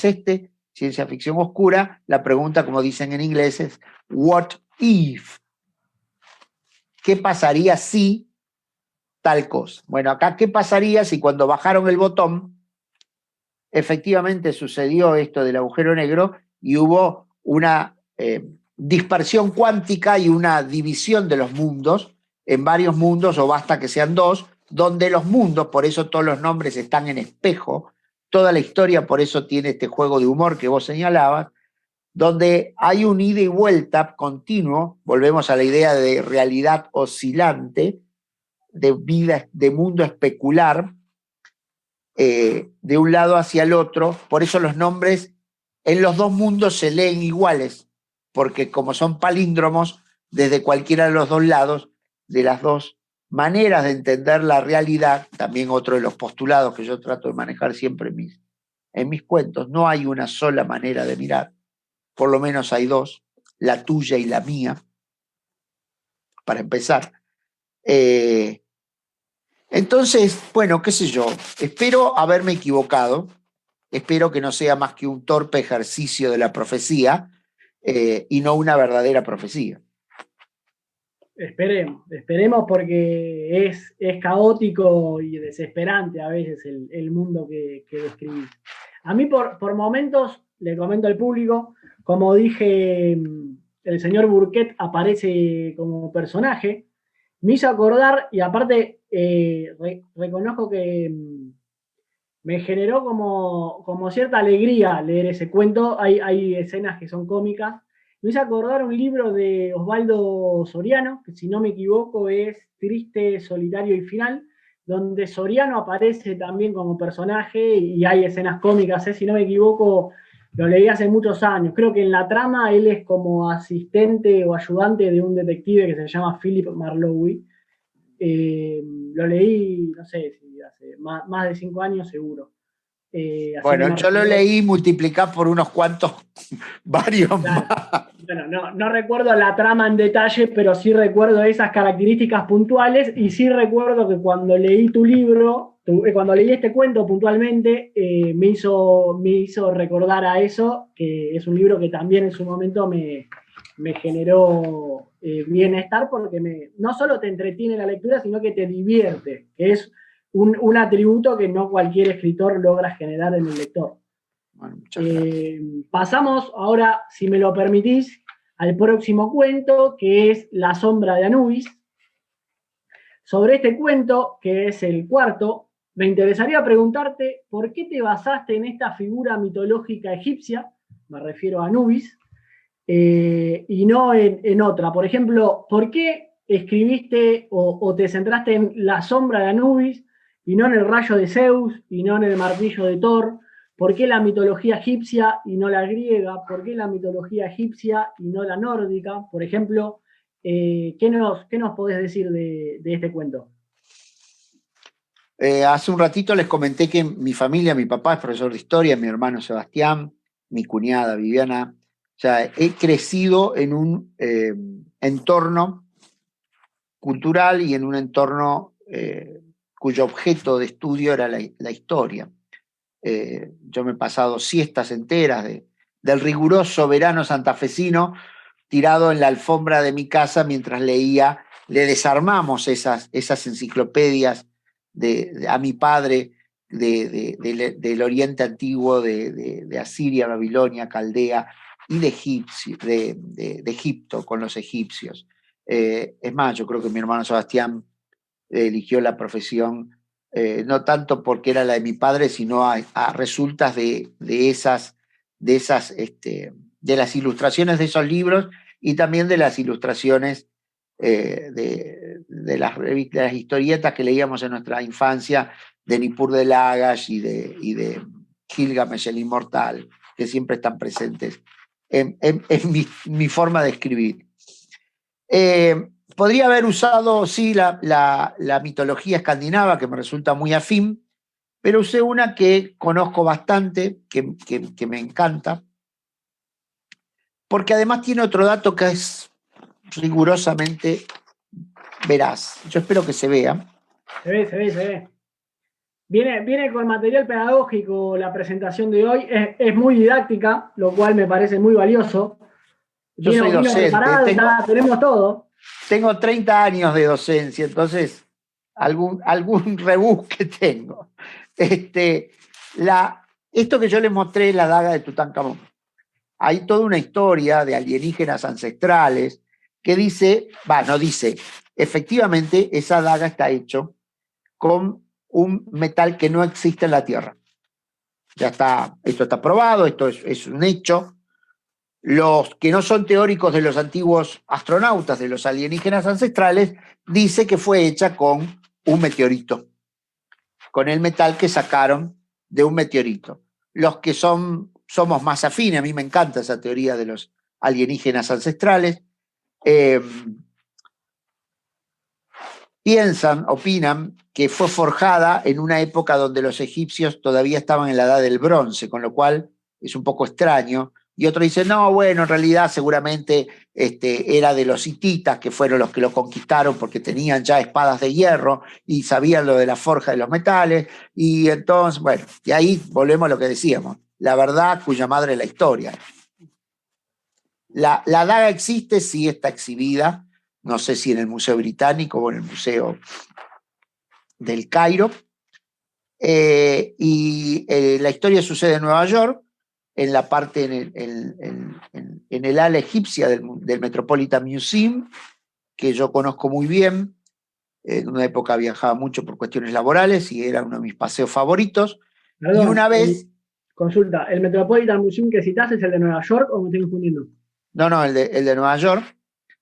ciencia ficción oscura, la pregunta, como dicen en inglés, es what if? ¿Qué pasaría si tal cosa? Bueno, acá, ¿qué pasaría si cuando bajaron el botón efectivamente sucedió esto del agujero negro y hubo una dispersión cuántica y una división de los mundos en varios mundos, o basta que sean dos, donde los mundos, por eso todos los nombres están en espejo, toda la historia por eso tiene este juego de humor que vos señalabas, donde hay un ida y vuelta continuo, volvemos a la idea de realidad oscilante, de vida, de mundo especular, de un lado hacia el otro, por eso los nombres en los dos mundos se leen iguales, porque como son palíndromos, desde cualquiera de los dos lados, de las dos maneras de entender la realidad, también otro de los postulados que yo trato de manejar siempre en mis cuentos, no hay una sola manera de mirar, por lo menos hay dos, la tuya y la mía, para empezar. Entonces, bueno, qué sé yo, espero haberme equivocado, espero que no sea más que un torpe ejercicio de la profecía y no una verdadera profecía. Esperemos porque es caótico y desesperante a veces el mundo que describís. A mí por momentos, le comento al público, como dije, el señor Burket aparece como personaje, me hizo acordar, y aparte reconozco que me generó como cierta alegría leer ese cuento, hay escenas que son cómicas, me hizo acordar un libro de Osvaldo Soriano, que si no me equivoco es Triste, Solitario y Final, donde Soriano aparece también como personaje y hay escenas cómicas, si no me equivoco, lo leí hace muchos años. Creo que en la trama él es como asistente o ayudante de un detective que se llama Philip Marlowe. Lo leí, no sé, si hace más de 5 años seguro. Bueno, yo lo leí multiplicar por unos cuantos, varios claro. Más. Bueno, no recuerdo la trama en detalle, pero sí recuerdo esas características puntuales y sí recuerdo que cuando leí tu libro, cuando leí este cuento puntualmente, me hizo recordar a eso, que es un libro que también en su momento me generó bienestar porque no solo te entretiene la lectura, sino que te divierte, que es un atributo que no cualquier escritor logra generar en el lector. Bueno, muchas gracias. Pasamos ahora, si me lo permitís, al próximo cuento, que es La sombra de Anubis. Sobre este cuento, que es el cuarto, me interesaría preguntarte por qué te basaste en esta figura mitológica egipcia, me refiero a Anubis, y no en otra. Por ejemplo, ¿por qué escribiste o te centraste en la sombra de Anubis y no en el rayo de Zeus y no en el martillo de Thor? ¿Por qué la mitología egipcia y no la griega? ¿Por qué la mitología egipcia y no la nórdica? Por ejemplo, qué nos podés decir de este cuento? Hace un ratito les comenté que mi familia, mi papá es profesor de historia, mi hermano Sebastián, mi cuñada Viviana. O sea, he crecido en un entorno cultural y en un entorno cuyo objeto de estudio era la historia. Yo me he pasado siestas enteras del riguroso verano santafesino tirado en la alfombra de mi casa mientras leía. Le desarmamos esas enciclopedias a mi padre del Oriente Antiguo, de Asiria, Babilonia, Caldea y de Egipto con los egipcios. Es más, yo creo que mi hermano Sebastián eligió la profesión no tanto porque era la de mi padre, sino a resultas de las ilustraciones de esos libros y también de las ilustraciones de las historietas que leíamos en nuestra infancia, de Nippur de Lagash y de Gilgamesh el Inmortal, que siempre están presentes en mi forma de escribir. Podría haber usado, sí, la mitología escandinava, que me resulta muy afín, pero usé una que conozco bastante, que me encanta, porque además tiene otro dato que es rigurosamente veraz. Yo espero que se vea. Se ve, se ve, se ve. Viene con material pedagógico la presentación de hoy, es muy didáctica, lo cual me parece muy valioso. Yo soy docente, preparado, tenemos todo. Tengo 30 años de docencia, entonces algún rebusque tengo. Esto que yo les mostré es la daga de Tutankamón. Hay toda una historia de alienígenas ancestrales que dice, no dice, efectivamente esa daga está hecho con un metal que no existe en la Tierra. Ya está, esto está probado, esto es un hecho. Los que no son teóricos de los antiguos astronautas, de los alienígenas ancestrales, dice que fue hecha con un meteorito, con el metal que sacaron de un meteorito. Los que somos más afines, a mí me encanta esa teoría de los alienígenas ancestrales, opinan que fue forjada en una época donde los egipcios todavía estaban en la edad del bronce, con lo cual es un poco extraño. Y otro dice, no, bueno, en realidad seguramente era de los hititas, que fueron los que lo conquistaron porque tenían ya espadas de hierro y sabían lo de la forja de los metales. Y entonces, bueno, y ahí volvemos a lo que decíamos, la verdad cuya madre es la historia. La daga existe, sí está exhibida, no sé si en el Museo Británico o en el Museo del Cairo. La historia sucede en Nueva York, en la parte, en el ala egipcia del Metropolitan Museum, que yo conozco muy bien. En una época viajaba mucho por cuestiones laborales y era uno de mis paseos favoritos. Perdón, y una vez... Consulta, ¿el Metropolitan Museum que citas es el de Nueva York o me estoy confundiendo? No, el de Nueva York.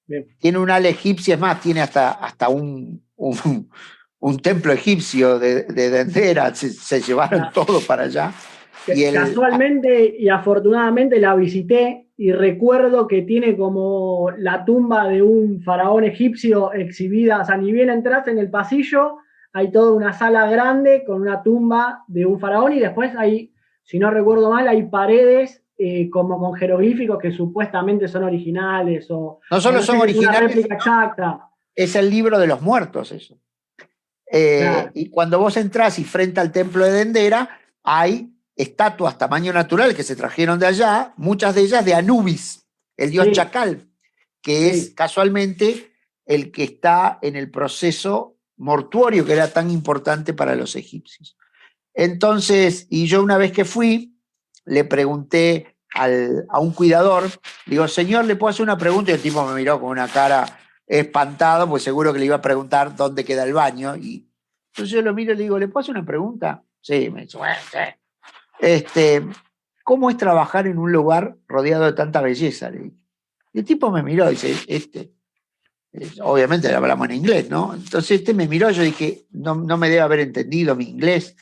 Bien. Tiene un ala egipcia, es más, tiene hasta un templo egipcio de Dendera, se llevaron todo para allá. Casualmente y afortunadamente la visité y recuerdo que tiene como la tumba de un faraón egipcio exhibida, o sea, ni bien entras en el pasillo, hay toda una sala grande con una tumba de un faraón y después hay, si no recuerdo mal, hay paredes como con jeroglíficos que supuestamente son originales o no solo son originales, una réplica exacta. Es el libro de los muertos eso. Claro. Y cuando vos entrás y frente al templo de Dendera hay estatuas tamaño natural que se trajeron de allá, muchas de ellas de Anubis, el dios chacal, que es casualmente el que está en el proceso mortuorio que era tan importante para los egipcios. Entonces, y yo una vez que fui, le pregunté a un cuidador, digo, señor, ¿le puedo hacer una pregunta? Y el tipo me miró con una cara espantado, pues seguro que le iba a preguntar dónde queda el baño. Y entonces yo lo miro y le digo, ¿le puedo hacer una pregunta? Sí, me dice, bueno, sí. ¿Cómo es trabajar en un lugar rodeado de tanta belleza? Le dije. Y el tipo me miró y dice, obviamente le hablamos en inglés, ¿no? Entonces me miró, yo dije, no me debe haber entendido mi inglés.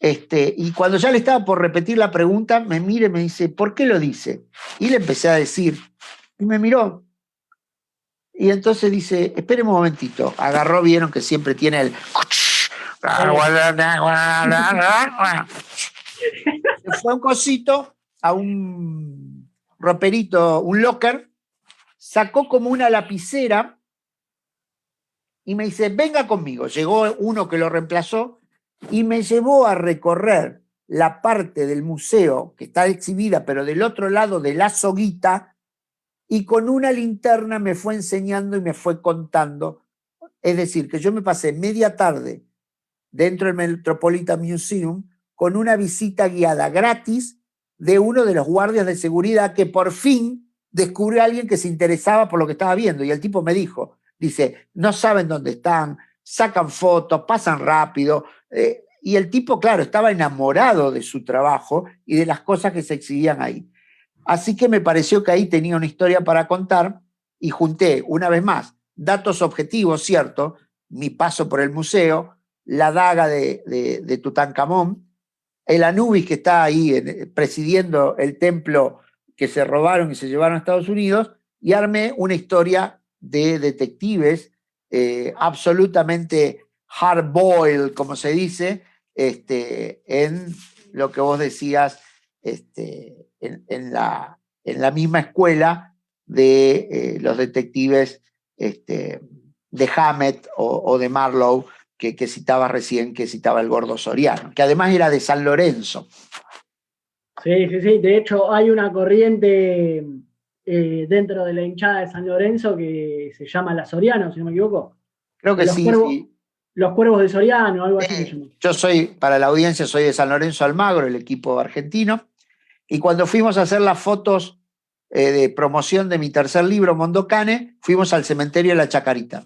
Y cuando ya le estaba por repetir la pregunta, me mira y me dice, ¿por qué lo dice? Y le empecé a decir, y me miró. Y entonces dice, espere un momentito. Agarró, vieron que siempre tiene el... Se fue a un cosito, a un roperito, un locker, sacó como una lapicera y me dice, venga conmigo. Llegó uno que lo reemplazó y me llevó a recorrer la parte del museo que está exhibida, pero del otro lado de la soguita, y con una linterna me fue enseñando y me fue contando. Es decir, que yo me pasé media tarde dentro del Metropolitan Museum con una visita guiada gratis de uno de los guardias de seguridad que por fin descubrió a alguien que se interesaba por lo que estaba viendo. Y el tipo me dijo, dice, no saben dónde están, sacan fotos, pasan rápido. Y el tipo, claro, estaba enamorado de su trabajo y de las cosas que se exhibían ahí. Así que me pareció que ahí tenía una historia para contar y junté, una vez más, datos objetivos, ¿cierto? Mi paso por el museo, la daga de Tutankamón, el Anubis que está ahí presidiendo el templo que se robaron y se llevaron a Estados Unidos, y armé una historia de detectives absolutamente hard-boiled, como se dice, en lo que vos decías, en la misma escuela de los detectives de Hammett o de Marlowe, que citaba recién, que citaba el Gordo Soriano, que además era de San Lorenzo. Sí, sí, sí. De hecho, hay una corriente dentro de la hinchada de San Lorenzo que se llama la Soriano, si no me equivoco. Creo que sí, sí. Los cuervos de Soriano, algo así se llama. Yo soy, para la audiencia, soy de San Lorenzo Almagro, el equipo argentino, y cuando fuimos a hacer las fotos de promoción de mi tercer libro, Mondocane, fuimos al cementerio de la Chacarita.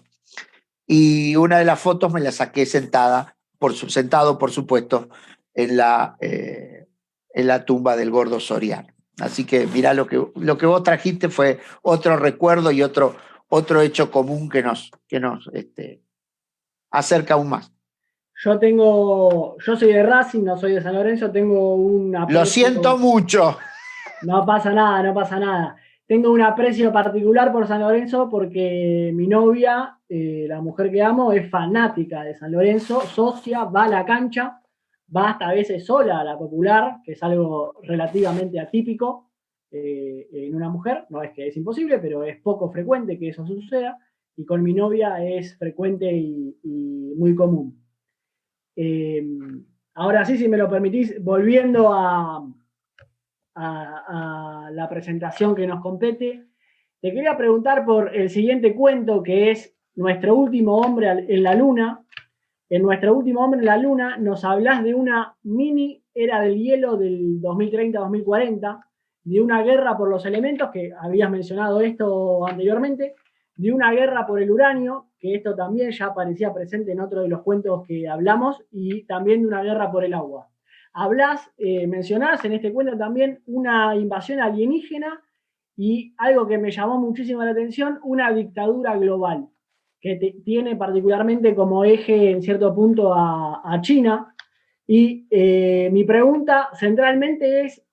Y una de las fotos me la saqué sentado, por supuesto, en la tumba del Gordo Soriano. Así que mirá, lo que vos trajiste fue otro recuerdo y otro hecho común que nos acerca aún más. Yo soy de Racing, no soy de San Lorenzo, tengo un aprecio. Lo siento mucho. No pasa nada, no pasa nada. Tengo un aprecio particular por San Lorenzo porque mi novia, la mujer que amo, es fanática de San Lorenzo, socia, va a la cancha, va hasta a veces sola a la Popular, que es algo relativamente atípico en una mujer. No es que es imposible, pero es poco frecuente que eso suceda. Y con mi novia es frecuente y muy común. Ahora sí, si me lo permitís, volviendo a la presentación que nos compete, te quería preguntar por el siguiente cuento, que es Nuestro último hombre en la luna. En Nuestro último hombre en la luna nos hablas de una mini era del hielo del 2030-2040, de una guerra por los elementos, que habías mencionado esto anteriormente, de una guerra por el uranio, que esto también ya aparecía presente en otro de los cuentos que hablamos, y también de una guerra por el agua. Mencionás en este cuento también una invasión alienígena y algo que me llamó muchísimo la atención, una dictadura global, que tiene particularmente como eje en cierto punto a China. Y mi pregunta centralmente es,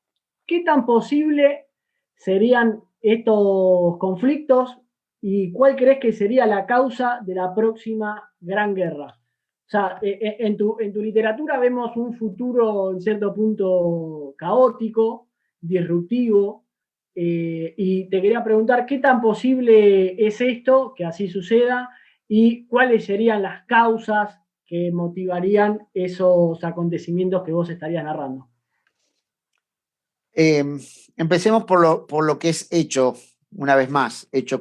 ¿qué tan posible serían estos conflictos y cuál crees que sería la causa de la próxima gran guerra? O sea, en tu literatura vemos un futuro en cierto punto caótico, disruptivo, y te quería preguntar qué tan posible es esto, que así suceda, y cuáles serían las causas que motivarían esos acontecimientos que vos estarías narrando. Empecemos por lo que es hecho, una vez más, hecho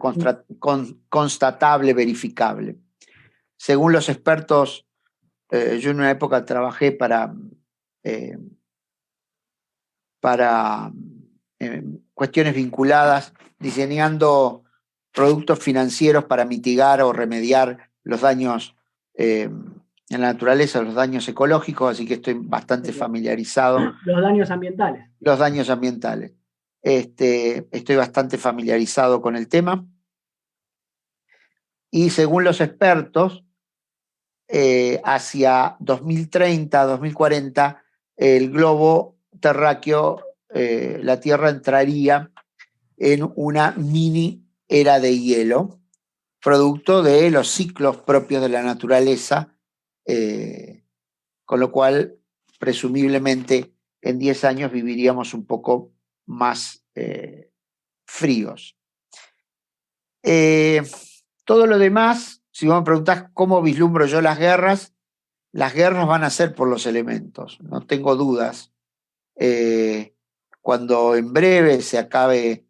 constatable, verificable. Según los expertos, yo en una época trabajé para para cuestiones vinculadas, diseñando productos financieros para mitigar o remediar los daños en la naturaleza, los daños ecológicos, así que estoy bastante familiarizado. Los daños ambientales. Los daños ambientales. Estoy bastante familiarizado con el tema. Y según los expertos, hacia 2030, 2040, el globo terráqueo, la Tierra entraría en una mini era de hielo, producto de los ciclos propios de la naturaleza, con lo cual presumiblemente en 10 años viviríamos un poco más fríos. Todo lo demás, si vos me preguntás cómo vislumbro yo las guerras van a ser por los elementos, no tengo dudas. Cuando en breve se acabe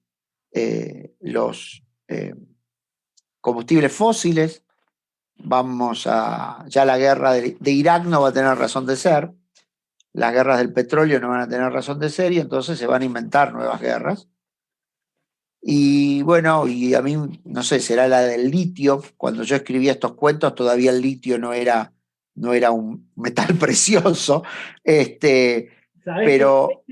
los combustibles fósiles, ya la guerra de Irak no va a tener razón de ser, las guerras del petróleo no van a tener razón de ser y entonces se van a inventar nuevas guerras. Y bueno, y a mí, no sé, será la del litio. Cuando yo escribía estos cuentos todavía el litio no era un metal precioso, pero...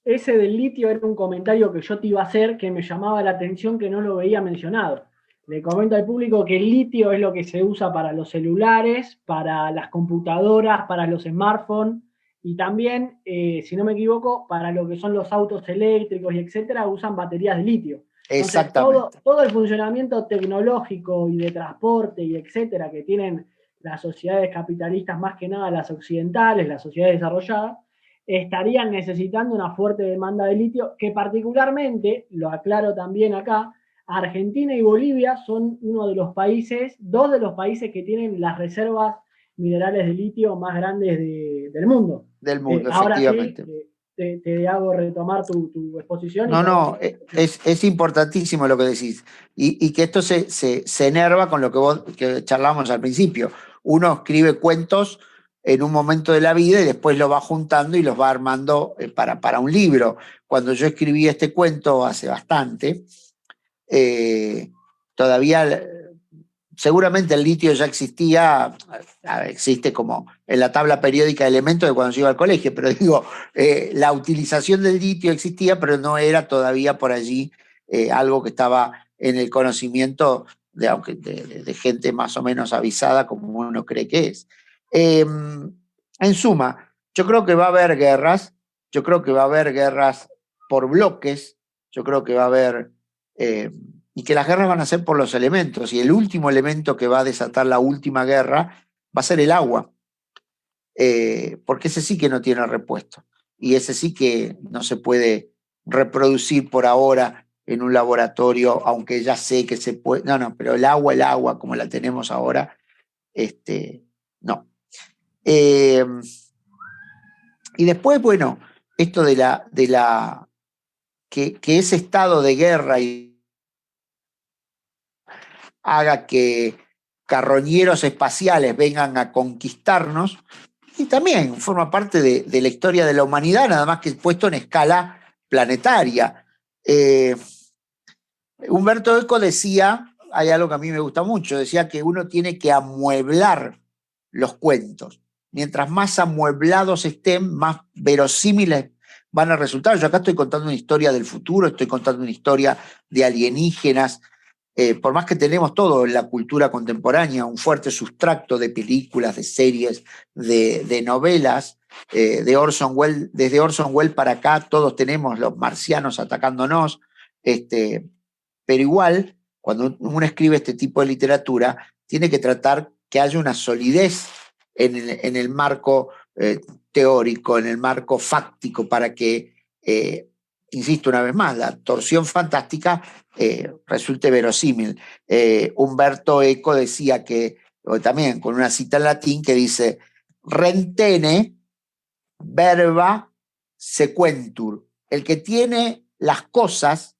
Ese del litio era un comentario que yo te iba a hacer que me llamaba la atención que no lo veía mencionado. Le comento al público que el litio es lo que se usa para los celulares, para las computadoras, para los smartphones y también, si no me equivoco, para lo que son los autos eléctricos y etcétera, usan baterías de litio. Entonces, exactamente. todo el funcionamiento tecnológico y de transporte y etcétera que tienen las sociedades capitalistas, más que nada las occidentales, las sociedades desarrolladas, estarían necesitando una fuerte demanda de litio, que particularmente, lo aclaro también acá, Argentina y Bolivia son dos de los países que tienen las reservas minerales de litio más grandes del mundo. Del mundo, Ahora efectivamente. Sí, te hago retomar tu exposición. No, es importantísimo lo que decís. Y que esto se enerva con lo que charlamos al principio. Uno escribe cuentos en un momento de la vida y después lo va juntando y los va armando para un libro. Cuando yo escribí este cuento hace bastante, todavía seguramente el litio ya existía, existe como en la tabla periódica de elementos de cuando yo iba al colegio, pero digo, la utilización del litio existía, pero no era todavía por allí algo que estaba en el conocimiento de gente más o menos avisada como uno cree que es. En suma, yo creo que va a haber guerras, yo creo que va a haber guerras por bloques, yo creo que va a haber... y que las guerras van a ser por los elementos, y el último elemento que va a desatar la última guerra va a ser el agua, porque ese sí que no tiene repuesto, y ese sí que no se puede reproducir por ahora en un laboratorio, aunque ya sé que se puede, no, pero el agua como la tenemos ahora, no. Y después, bueno, esto que ese estado de guerra haga que carroñeros espaciales vengan a conquistarnos, y también forma parte de la historia de la humanidad, nada más que puesto en escala planetaria. Humberto Eco decía, hay algo que a mí me gusta mucho, decía que uno tiene que amueblar los cuentos. Mientras más amueblados estén, más verosímiles van a resultar. Yo acá estoy contando una historia del futuro, estoy contando una historia de alienígenas, por más que tenemos todo en la cultura contemporánea, un fuerte sustrato de películas, de series, de novelas, de Orson Welles, desde Orson Welles para acá todos tenemos los marcianos atacándonos, pero igual, cuando uno escribe este tipo de literatura, tiene que tratar que haya una solidez en el marco teórico, en el marco fáctico, para que, insisto una vez más, la torsión fantástica resulte verosímil. Humberto Eco decía que, también con una cita en latín que dice, rentene verba sequentur. El que tiene las cosas,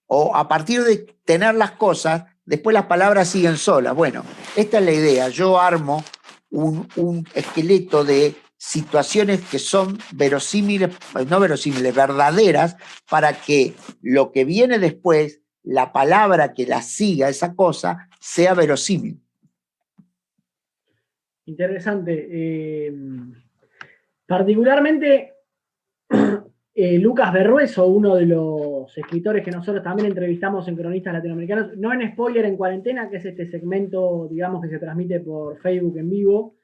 o a partir de tener las cosas, después las palabras siguen solas. Bueno, esta es la idea. Yo armo un esqueleto de situaciones que son verosímiles, no verosímiles, verdaderas, para que lo que viene después, la palabra que la siga, esa cosa, sea verosímil. Interesante. Particularmente, Lucas Berrueso, uno de los escritores que nosotros también entrevistamos en Cronistas Latinoamericanos, no en Spoiler en Cuarentena, que es este segmento, digamos, que se transmite por Facebook en vivo,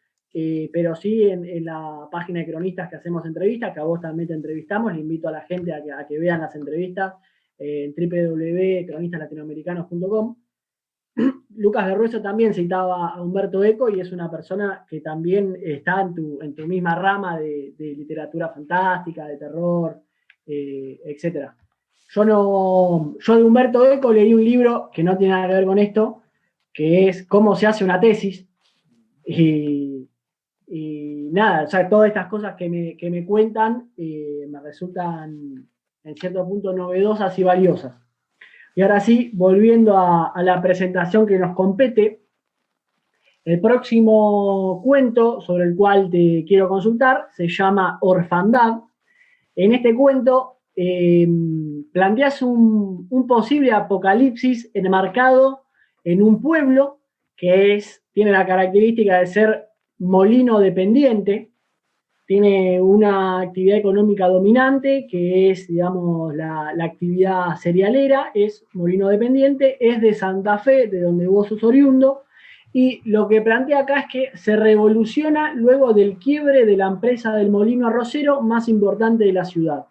pero sí en la página de Cronistas que hacemos entrevistas, que a vos también te entrevistamos. Le invito a la gente a que vean las entrevistas en www.cronistaslatinoamericanos.com. Lucas Berrueso también citaba a Humberto Eco y es una persona que también está en tu misma rama de literatura fantástica, de terror, etc. Yo de Humberto Eco leí un libro que no tiene nada que ver con esto, que es Cómo se hace una tesis. Y nada, o sea, todas estas cosas que me cuentan me resultan en cierto punto novedosas y valiosas. Y ahora sí, volviendo a la presentación que nos compete, el próximo cuento sobre el cual te quiero consultar se llama Orfandad. En este cuento planteas un posible apocalipsis enmarcado en un pueblo que tiene la característica de ser molino dependiente, tiene una actividad económica dominante, que es, digamos, la actividad cerealera, es molino dependiente, es de Santa Fe, de donde vos sos oriundo, y lo que plantea acá es que se revoluciona luego del quiebre de la empresa del molino arrocero más importante de la ciudad.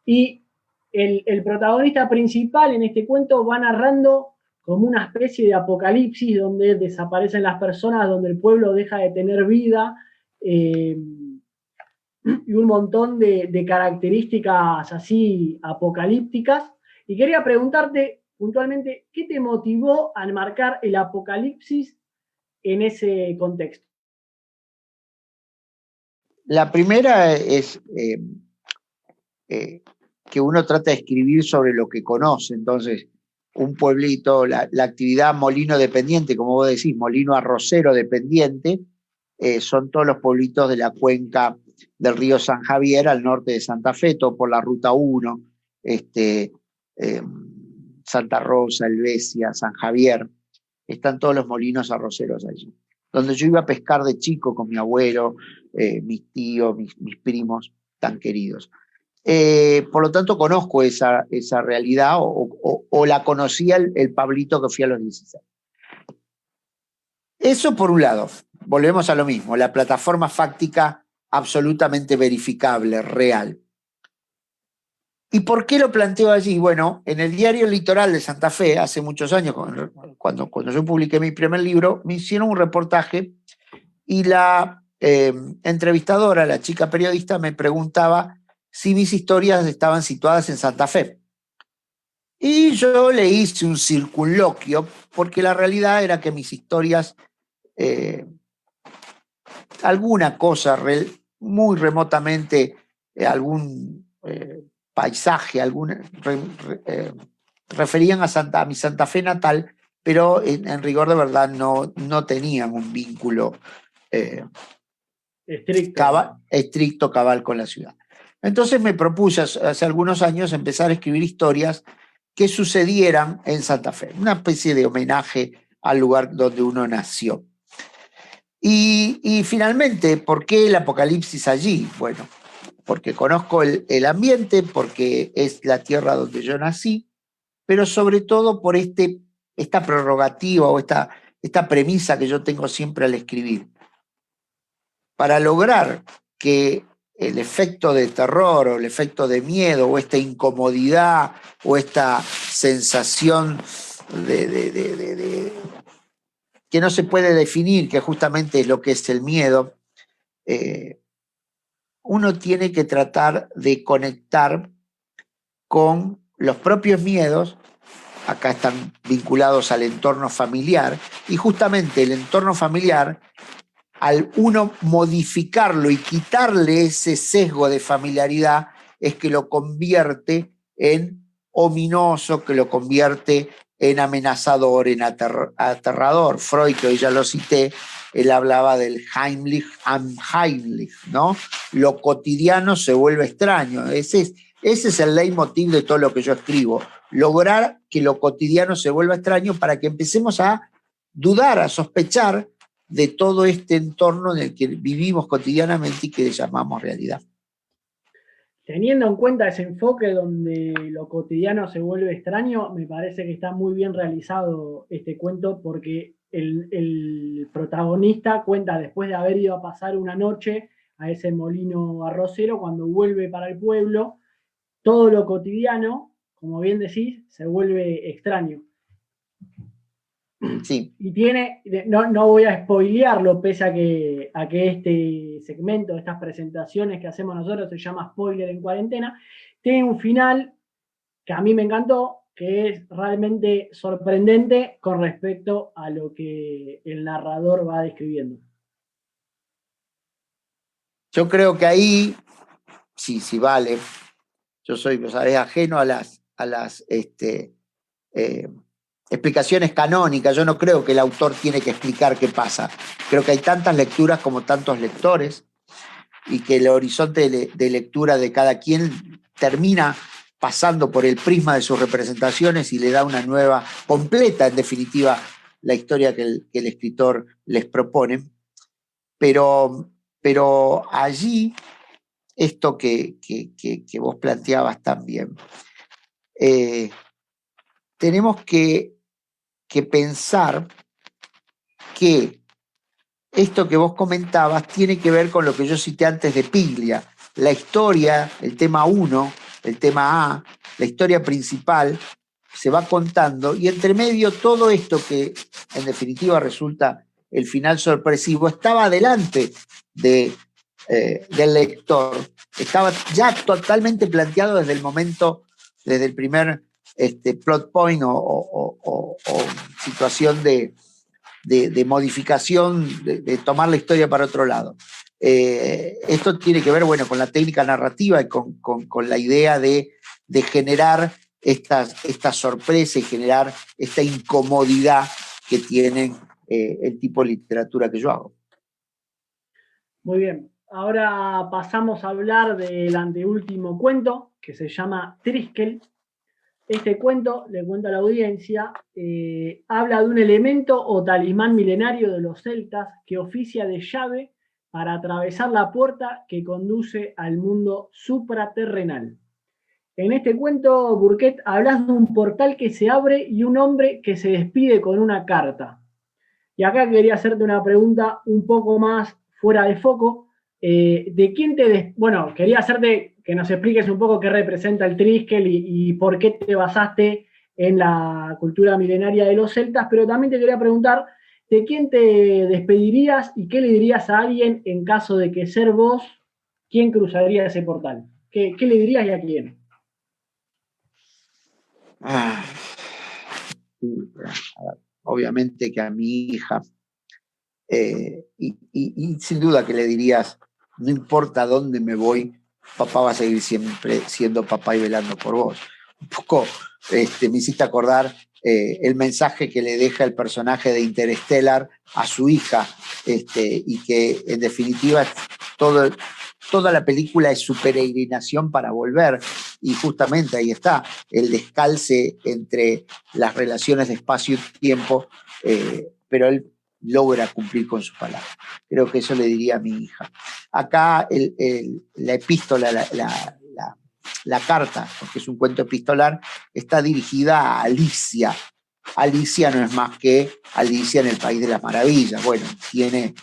Y el protagonista principal en este cuento va narrando como una especie de apocalipsis donde desaparecen las personas, donde el pueblo deja de tener vida, y un montón de características así apocalípticas. Y quería preguntarte puntualmente, ¿qué te motivó a enmarcar el apocalipsis en ese contexto? La primera es que uno trata de escribir sobre lo que conoce. Entonces, un pueblito, la actividad molino dependiente, como vos decís, molino arrocero dependiente, son todos los pueblitos de la cuenca del río San Javier al norte de Santa Fe, todo por la ruta 1, Santa Rosa, Helvecia, San Javier, están todos los molinos arroceros allí. Donde yo iba a pescar de chico con mi abuelo, mis tíos, mis primos tan queridos. Por lo tanto, conozco esa realidad o la conocía el Pablito que fui a los 16. Eso por un lado. Volvemos a lo mismo, la plataforma fáctica absolutamente verificable, real. ¿Y por qué lo planteo allí? Bueno, en el diario Litoral de Santa Fe, hace muchos años, cuando yo publiqué mi primer libro, me hicieron un reportaje y la entrevistadora, la chica periodista, me preguntaba si mis historias estaban situadas en Santa Fe. Y yo le hice un circunloquio, porque la realidad era que mis historias, alguna cosa muy remotamente, algún paisaje, referían a mi Santa Fe natal, pero en rigor de verdad no tenían un vínculo estricto, cabal con la ciudad. Entonces me propuse hace algunos años empezar a escribir historias que sucedieran en Santa Fe, una especie de homenaje al lugar donde uno nació. Y finalmente, ¿por qué el apocalipsis allí? Bueno, porque conozco el ambiente, porque es la tierra donde yo nací, pero sobre todo por esta prerrogativa o esta premisa que yo tengo siempre al escribir. Para lograr que el efecto de terror o el efecto de miedo o esta incomodidad o esta sensación que no se puede definir, que justamente es lo que es el miedo, uno tiene que tratar de conectar con los propios miedos. Acá están vinculados al entorno familiar, y justamente el entorno familiar, al uno modificarlo y quitarle ese sesgo de familiaridad, es que lo convierte en ominoso, que lo convierte en amenazador, en aterrador. Freud, que hoy ya lo cité, él hablaba del Heimlich am Heimlich, ¿no? Lo cotidiano se vuelve extraño. Ese es el leitmotiv de todo lo que yo escribo. Lograr que lo cotidiano se vuelva extraño para que empecemos a dudar, a sospechar de todo este entorno en el que vivimos cotidianamente y que llamamos realidad. Teniendo en cuenta ese enfoque donde lo cotidiano se vuelve extraño, me parece que está muy bien realizado este cuento porque el protagonista cuenta después de haber ido a pasar una noche a ese molino arrocero, cuando vuelve para el pueblo, todo lo cotidiano, como bien decís, se vuelve extraño. Sí. Y tiene, no voy a spoilearlo, pese a que este segmento, estas presentaciones que hacemos nosotros se llama Spoiler en Cuarentena, tiene un final que a mí me encantó, que es realmente sorprendente con respecto a lo que el narrador va describiendo. Yo creo que ahí, sí vale, yo soy, ¿sabes?, ajeno a las explicaciones canónicas. Yo no creo que el autor tiene que explicar qué pasa. Creo que hay tantas lecturas como tantos lectores y que el horizonte de lectura de cada quien termina pasando por el prisma de sus representaciones y le da una nueva, completa en definitiva, la historia que el escritor les propone. Pero allí, esto que vos planteabas también, tenemos que pensar que esto que vos comentabas tiene que ver con lo que yo cité antes de Piglia. La historia, el tema 1, el tema A, la historia principal, se va contando y entre medio todo esto que en definitiva resulta el final sorpresivo estaba delante del lector. Estaba ya totalmente planteado desde el momento, desde el primer plot point o situación de modificación, de tomar la historia para otro lado. Esto tiene que ver, bueno, con la técnica narrativa y con la idea de generar esta sorpresa y generar esta incomodidad que tiene el tipo de literatura que yo hago. Muy bien. Ahora pasamos a hablar del anteúltimo cuento, que se llama Triskel. Este cuento, le cuento a la audiencia, habla de un elemento o talismán milenario de los celtas que oficia de llave para atravesar la puerta que conduce al mundo supraterrenal. En este cuento, Burket, hablas de un portal que se abre y un hombre que se despide con una carta. Y acá quería hacerte una pregunta un poco más fuera de foco. ¿De quién bueno, quería hacerte que nos expliques un poco qué representa el Triskel y por qué te basaste en la cultura milenaria de los celtas, pero también te quería preguntar de quién te despedirías y qué le dirías a alguien en caso de que ser vos, quién cruzaría ese portal. ¿Qué le dirías y a quién? Obviamente que a mi hija, y sin duda que le dirías, no importa dónde me voy, papá va a seguir siempre siendo papá y velando por vos. Un poco me hiciste acordar el mensaje que le deja el personaje de Interstellar a su hija, y que en definitiva toda la película es su peregrinación para volver, y justamente ahí está el descalce entre las relaciones de espacio y tiempo, pero él logra cumplir con su palabra. Creo que eso le diría a mi hija. Acá la epístola, la carta, porque es un cuento epistolar, está dirigida a Alicia. Alicia no es más que Alicia en el País de las Maravillas. Bueno, tiene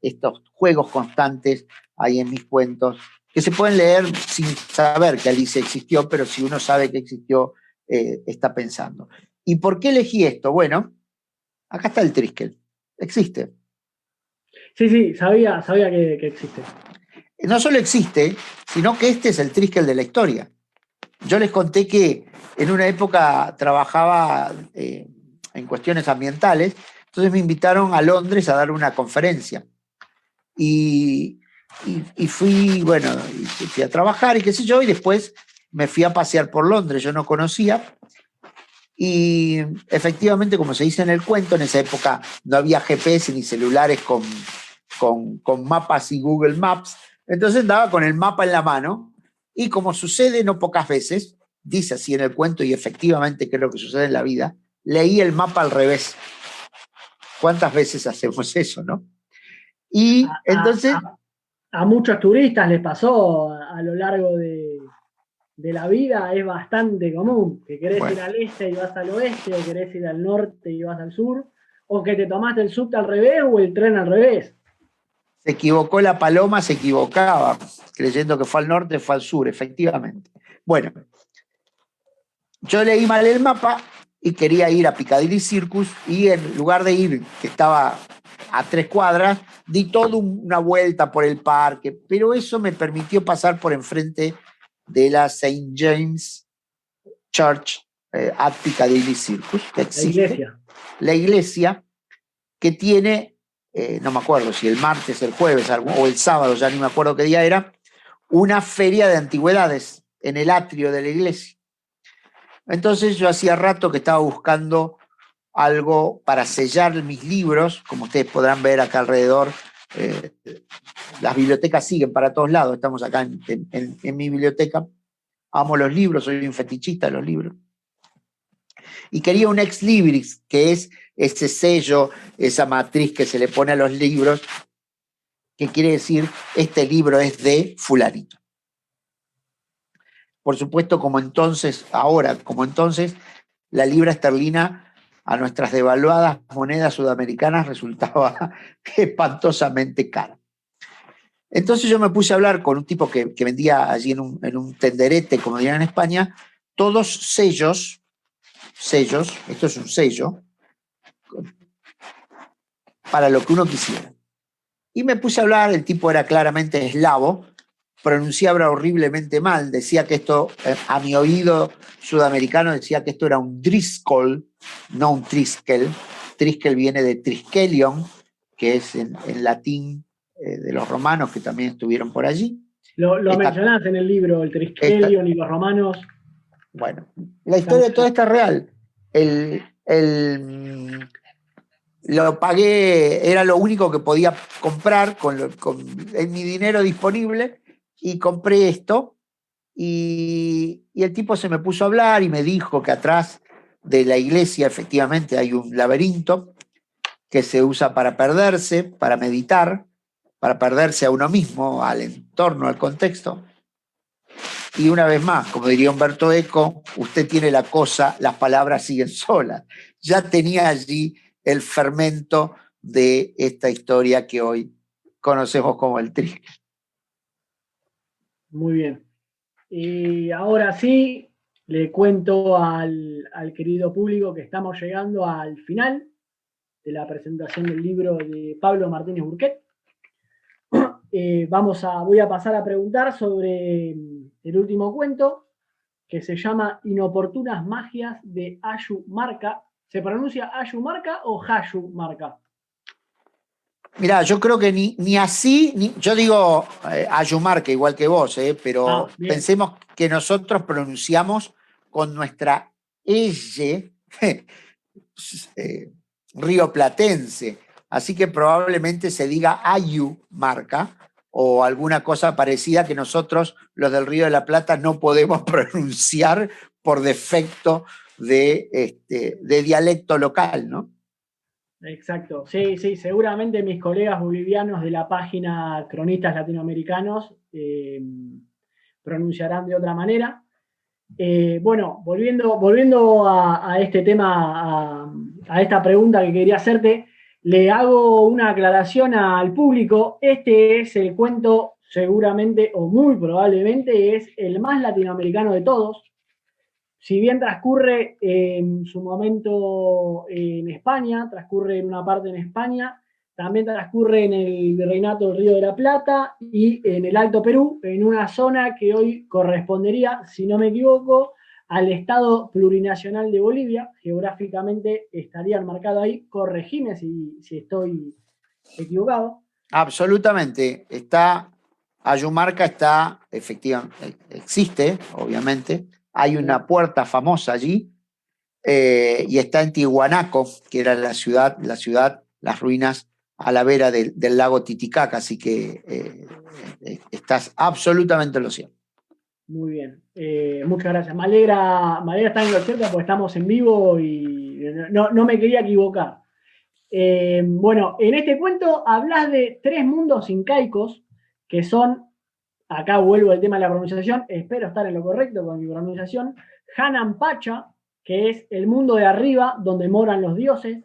estos juegos constantes ahí en mis cuentos, que se pueden leer sin saber que Alicia existió, pero si uno sabe que existió, está pensando. ¿Y por qué elegí esto? Bueno, acá está el Triskel. Existe. Sí, sabía que existe. No solo existe, sino que este es el Triskel de la historia. Yo les conté que en una época trabajaba en cuestiones ambientales, entonces me invitaron a Londres a dar una conferencia. Y fui, bueno, fui a trabajar y qué sé yo, y después me fui a pasear por Londres. Yo no conocía, Y efectivamente, como se dice en el cuento, en esa época no había GPS ni celulares con mapas y Google Maps, entonces andaba con el mapa en la mano y como sucede no pocas veces, dice así en el cuento y efectivamente creo que sucede en la vida, leí el mapa al revés. ¿Cuántas veces hacemos eso, no? Y A, entonces, a- a muchos turistas les pasó a lo largo de la vida, es bastante común, que querés bueno, ir al este y vas al oeste, o querés ir al norte y vas al sur, o que te tomaste el subte al revés o el tren al revés. se equivocó la paloma, se equivocaba, creyendo que fue al norte, fue al sur, efectivamente. Bueno, yo leí mal el mapa y quería ir a Piccadilly Circus y en lugar de ir, que estaba a 3 cuadras, di toda una vuelta por el parque, pero eso me permitió pasar por enfrente de la St. James Church at Piccadilly Circus, que La existe, iglesia. la iglesia que tiene, no me acuerdo si el martes, el jueves o el sábado, ya ni me acuerdo qué día era, una feria de antigüedades en el atrio de la iglesia. Entonces yo hacía rato que estaba buscando algo para sellar mis libros, como ustedes podrán ver acá alrededor, eh, las bibliotecas siguen para todos lados, estamos acá en mi biblioteca, amo los libros, soy un fetichista de los libros, y quería un ex libris, que es ese sello, esa matriz que se le pone a los libros, que quiere decir, este libro es de fulanito. Por supuesto, como entonces, ahora, como entonces, la libra esterlina a nuestras devaluadas monedas sudamericanas resultaba espantosamente cara. Entonces yo me puse a hablar con un tipo que vendía allí en un tenderete, como dirían en España, todos sellos, esto es un sello, para lo que uno quisiera. Y me puse a hablar, el tipo era claramente eslavo, pronunciaba horriblemente mal, decía que esto, a mi oído sudamericano, decía que esto era un Driscoll, no un Triskel. Triskel viene de Triskelion, que es en latín de los romanos que también estuvieron por allí. Lo Esta, mencionás en el libro, el esta, Triskelion y los romanos. bueno, la historia de toda esta es real. Lo pagué, era lo único que podía comprar en mi dinero disponible y compré esto y el tipo se me puso a hablar y me dijo que atrás de la iglesia efectivamente hay un laberinto que se usa para perderse, para meditar, para perderse a uno mismo, al entorno, al contexto. Y una vez más, como diría Humberto Eco, usted tiene la cosa, las palabras siguen solas. Ya tenía allí el fermento de esta historia que hoy conocemos como el Triskel. Muy bien. Y ahora sí, le cuento al querido público que estamos llegando al final de la presentación del libro de Pablo Martínez Burquet. Voy a pasar a preguntar sobre el último cuento, que se llama Inoportunas Magias de Ayu Marca. ¿Se pronuncia Ayu Marca o Hayu Marca? Mirá, yo creo que ni así, yo digo Ayumarca igual que vos, pero Bien. pensemos que nosotros pronunciamos con nuestra elle rioplatense, así que probablemente se diga Ayumarca o alguna cosa parecida que nosotros, los del Río de la Plata, no podemos pronunciar por defecto de dialecto local, ¿no? Exacto, sí, sí, seguramente mis colegas bolivianos de la página Cronistas Latinoamericanos pronunciarán de otra manera. Bueno, volviendo a este tema, a esta pregunta que quería hacerte, le hago una aclaración al público. Este es el cuento, seguramente o muy probablemente, es el más latinoamericano de todos. Si bien transcurre en su momento en España, transcurre en una parte en España, también transcurre en el Virreinato del Río de la Plata y en el Alto Perú, en una zona que hoy correspondería, si no me equivoco, al Estado Plurinacional de Bolivia. Geográficamente estaría marcado ahí, corregime si estoy equivocado. Absolutamente. Ayumarca está, efectivamente, existe, obviamente. Hay una puerta famosa allí, y está en Tiwanaco, que era las ruinas a la vera del lago Titicaca, así que estás absolutamente en lo cierto. Muy bien, muchas gracias. Me alegra estar en lo cierto porque estamos en vivo y no me quería equivocar. Bueno, en este cuento hablas de 3 mundos incaicos que son, acá vuelvo al tema de la pronunciación, espero estar en lo correcto con mi pronunciación, Hanan Pacha, que es el mundo de arriba donde moran los dioses,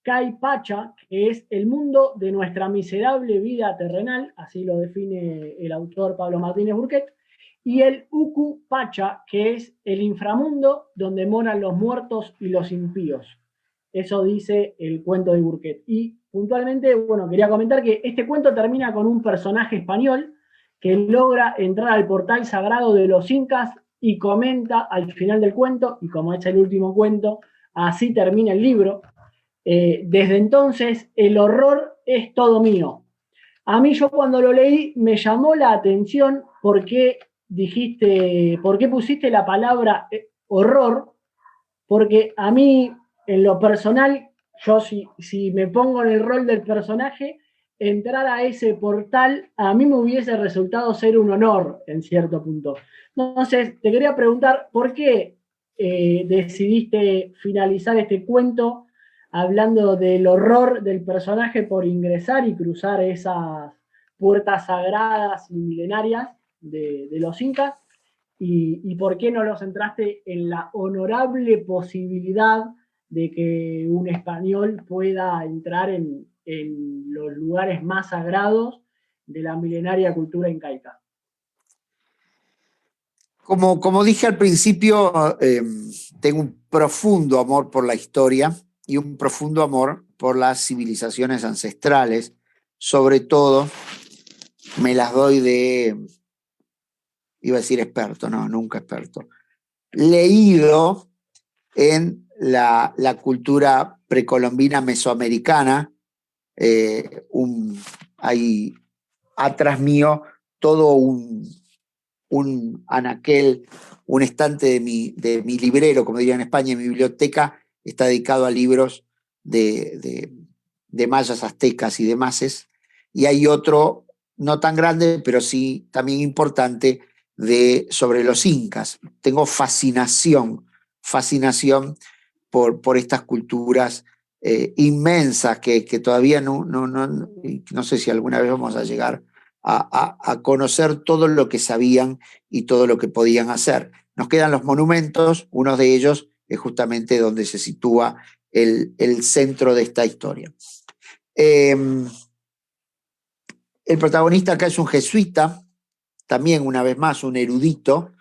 Kai Pacha, que es el mundo de nuestra miserable vida terrenal, así lo define el autor Pablo Martínez Burquet, y el Uku Pacha, que es el inframundo donde moran los muertos y los impíos. Eso dice el cuento de Burquet. Y puntualmente, bueno, quería comentar que este cuento termina con un personaje español que logra entrar al portal sagrado de los incas y comenta al final del cuento, y como es el último cuento, así termina el libro. Desde entonces, el horror es todo mío. A mí yo cuando lo leí me llamó la atención por qué pusiste la palabra horror, porque a mí, en lo personal, yo si me pongo en el rol del personaje, entrar a ese portal a mí me hubiese resultado ser un honor en cierto punto. Entonces, te quería preguntar, ¿por qué decidiste finalizar este cuento hablando del horror del personaje por ingresar y cruzar esas puertas sagradas y milenarias de los incas? Y por qué no lo centraste en la honorable posibilidad de que un español pueda entrar en los lugares más sagrados de la milenaria cultura incaica? Como dije al principio, tengo un profundo amor por la historia y un profundo amor por las civilizaciones ancestrales. Sobre todo, me las doy iba a decir experto, no, nunca experto, leído en la cultura precolombina mesoamericana. Hay atrás mío todo un anaquel, un estante de mi librero, como diría en España, mi biblioteca está dedicado a libros de mayas, aztecas y demás. Y hay otro, no tan grande, pero sí también importante, sobre los incas. Tengo fascinación por estas culturas inmensas que todavía no sé si alguna vez vamos a llegar a conocer todo lo que sabían y todo lo que podían hacer. Nos quedan los monumentos, uno de ellos es justamente donde se sitúa el centro de esta historia. El protagonista acá es un jesuita, también una vez más un erudito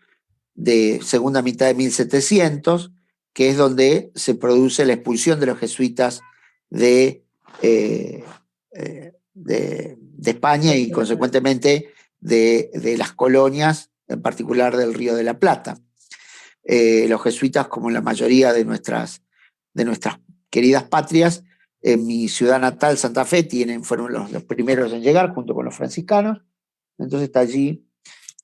de segunda mitad de 1700, que es donde se produce la expulsión de los jesuitas de España y consecuentemente de las colonias, en particular del Río de la Plata. Los jesuitas, como en la mayoría de nuestras queridas patrias, en mi ciudad natal, Santa Fe, fueron los primeros en llegar, junto con los franciscanos. Entonces está allí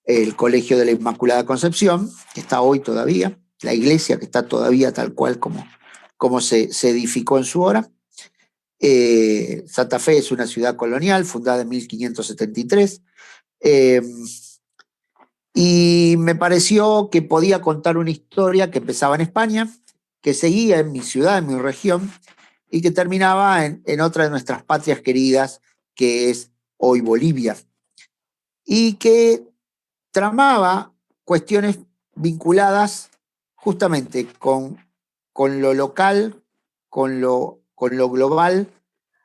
el Colegio de la Inmaculada Concepción, que está hoy todavía, la iglesia que está todavía tal cual como se edificó en su hora. Santa Fe es una ciudad colonial fundada en 1573, y me pareció que podía contar una historia que empezaba en España, que seguía en mi ciudad, en mi región, y que terminaba en otra de nuestras patrias queridas, que es hoy Bolivia, y que tramaba cuestiones vinculadas justamente con lo local, con lo global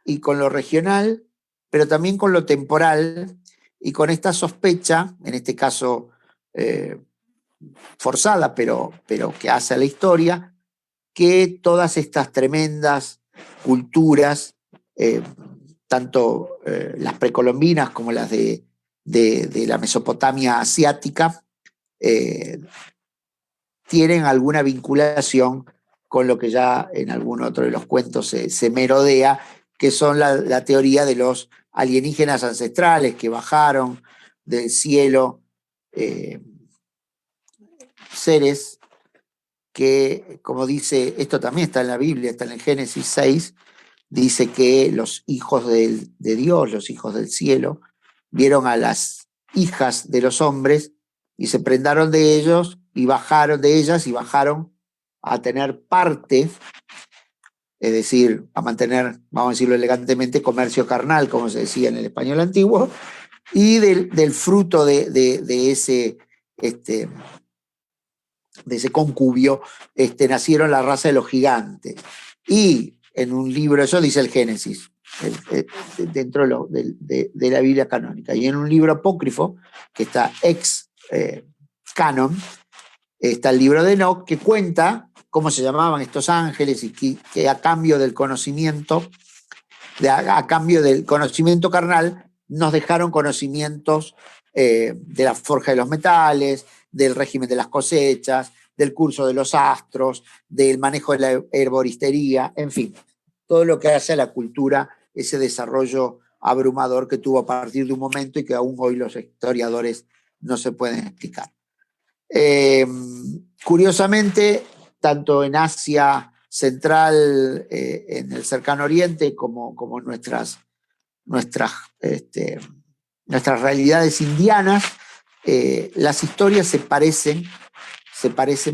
y con lo regional, pero también con lo temporal y con esta sospecha, en este caso forzada, pero que hace a la historia, que todas estas tremendas culturas, tanto las precolombinas como las de la Mesopotamia asiática, tienen alguna vinculación con lo que ya en algún otro de los cuentos se merodea, que son la teoría de los alienígenas ancestrales que bajaron del cielo, seres que, como dice, esto también está en la Biblia, está en el Génesis 6, dice que los hijos de Dios, los hijos del cielo, vieron a las hijas de los hombres y se prendaron de ellos y bajaron de ellas y bajaron a tener parte, es decir, a mantener, vamos a decirlo elegantemente, comercio carnal, como se decía en el español antiguo, y del fruto de ese concubio nacieron la raza de los gigantes. Y en un libro, eso dice el Génesis, dentro de la Biblia canónica, y en un libro apócrifo, que está ex canon, está el libro de Enoc, que cuenta cómo se llamaban estos ángeles y que a cambio del conocimiento, a cambio del conocimiento carnal, nos dejaron conocimientos de la forja de los metales, del régimen de las cosechas, del curso de los astros, del manejo de la herboristería, en fin, todo lo que hace a la cultura, ese desarrollo abrumador que tuvo a partir de un momento y que aún hoy los historiadores no se pueden explicar. Curiosamente, tanto en Asia Central, en el Cercano Oriente, como en nuestras realidades indianas, las historias se parecen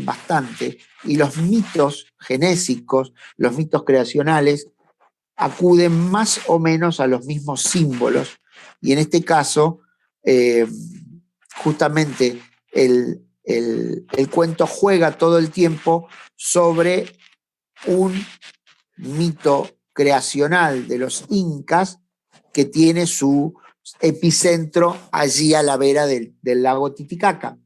bastante, y los mitos genésicos, los mitos creacionales, acuden más o menos a los mismos símbolos, y en este caso, justamente el cuento juega todo el tiempo sobre un mito creacional de los incas que tiene su epicentro allí a la vera del lago Titicaca.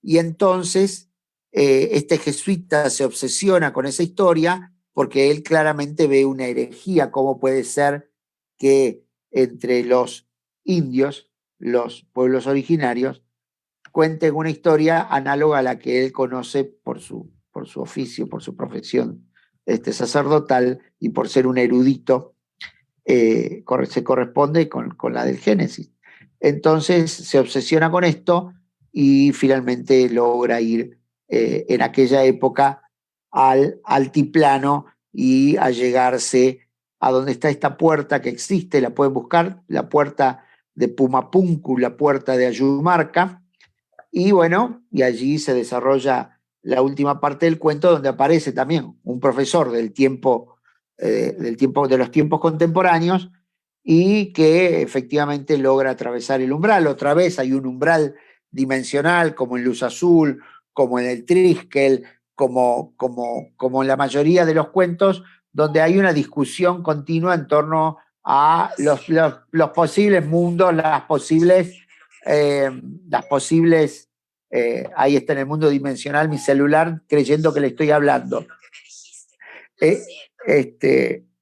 Y entonces este jesuita se obsesiona con esa historia porque él claramente ve una herejía. ¿Cómo puede ser que entre los indios, los pueblos originarios, cuenten una historia análoga a la que él conoce por su oficio, por su profesión sacerdotal y por ser un erudito? Se corresponde con la del Génesis. Entonces se obsesiona con esto y finalmente logra ir en aquella época al altiplano y a llegarse a donde está esta puerta que existe, la pueden buscar, la puerta de Pumapunku, la puerta de Ayumarca, y bueno, y allí se desarrolla la última parte del cuento, donde aparece también un profesor de los tiempos contemporáneos, y que efectivamente logra atravesar el umbral. Otra vez hay un umbral dimensional, como en Luz Azul, como en el Triskel, como en la mayoría de los cuentos, donde hay una discusión continua en torno a los posibles mundos, las posibles, ahí está en el mundo dimensional mi celular creyendo que le estoy hablando.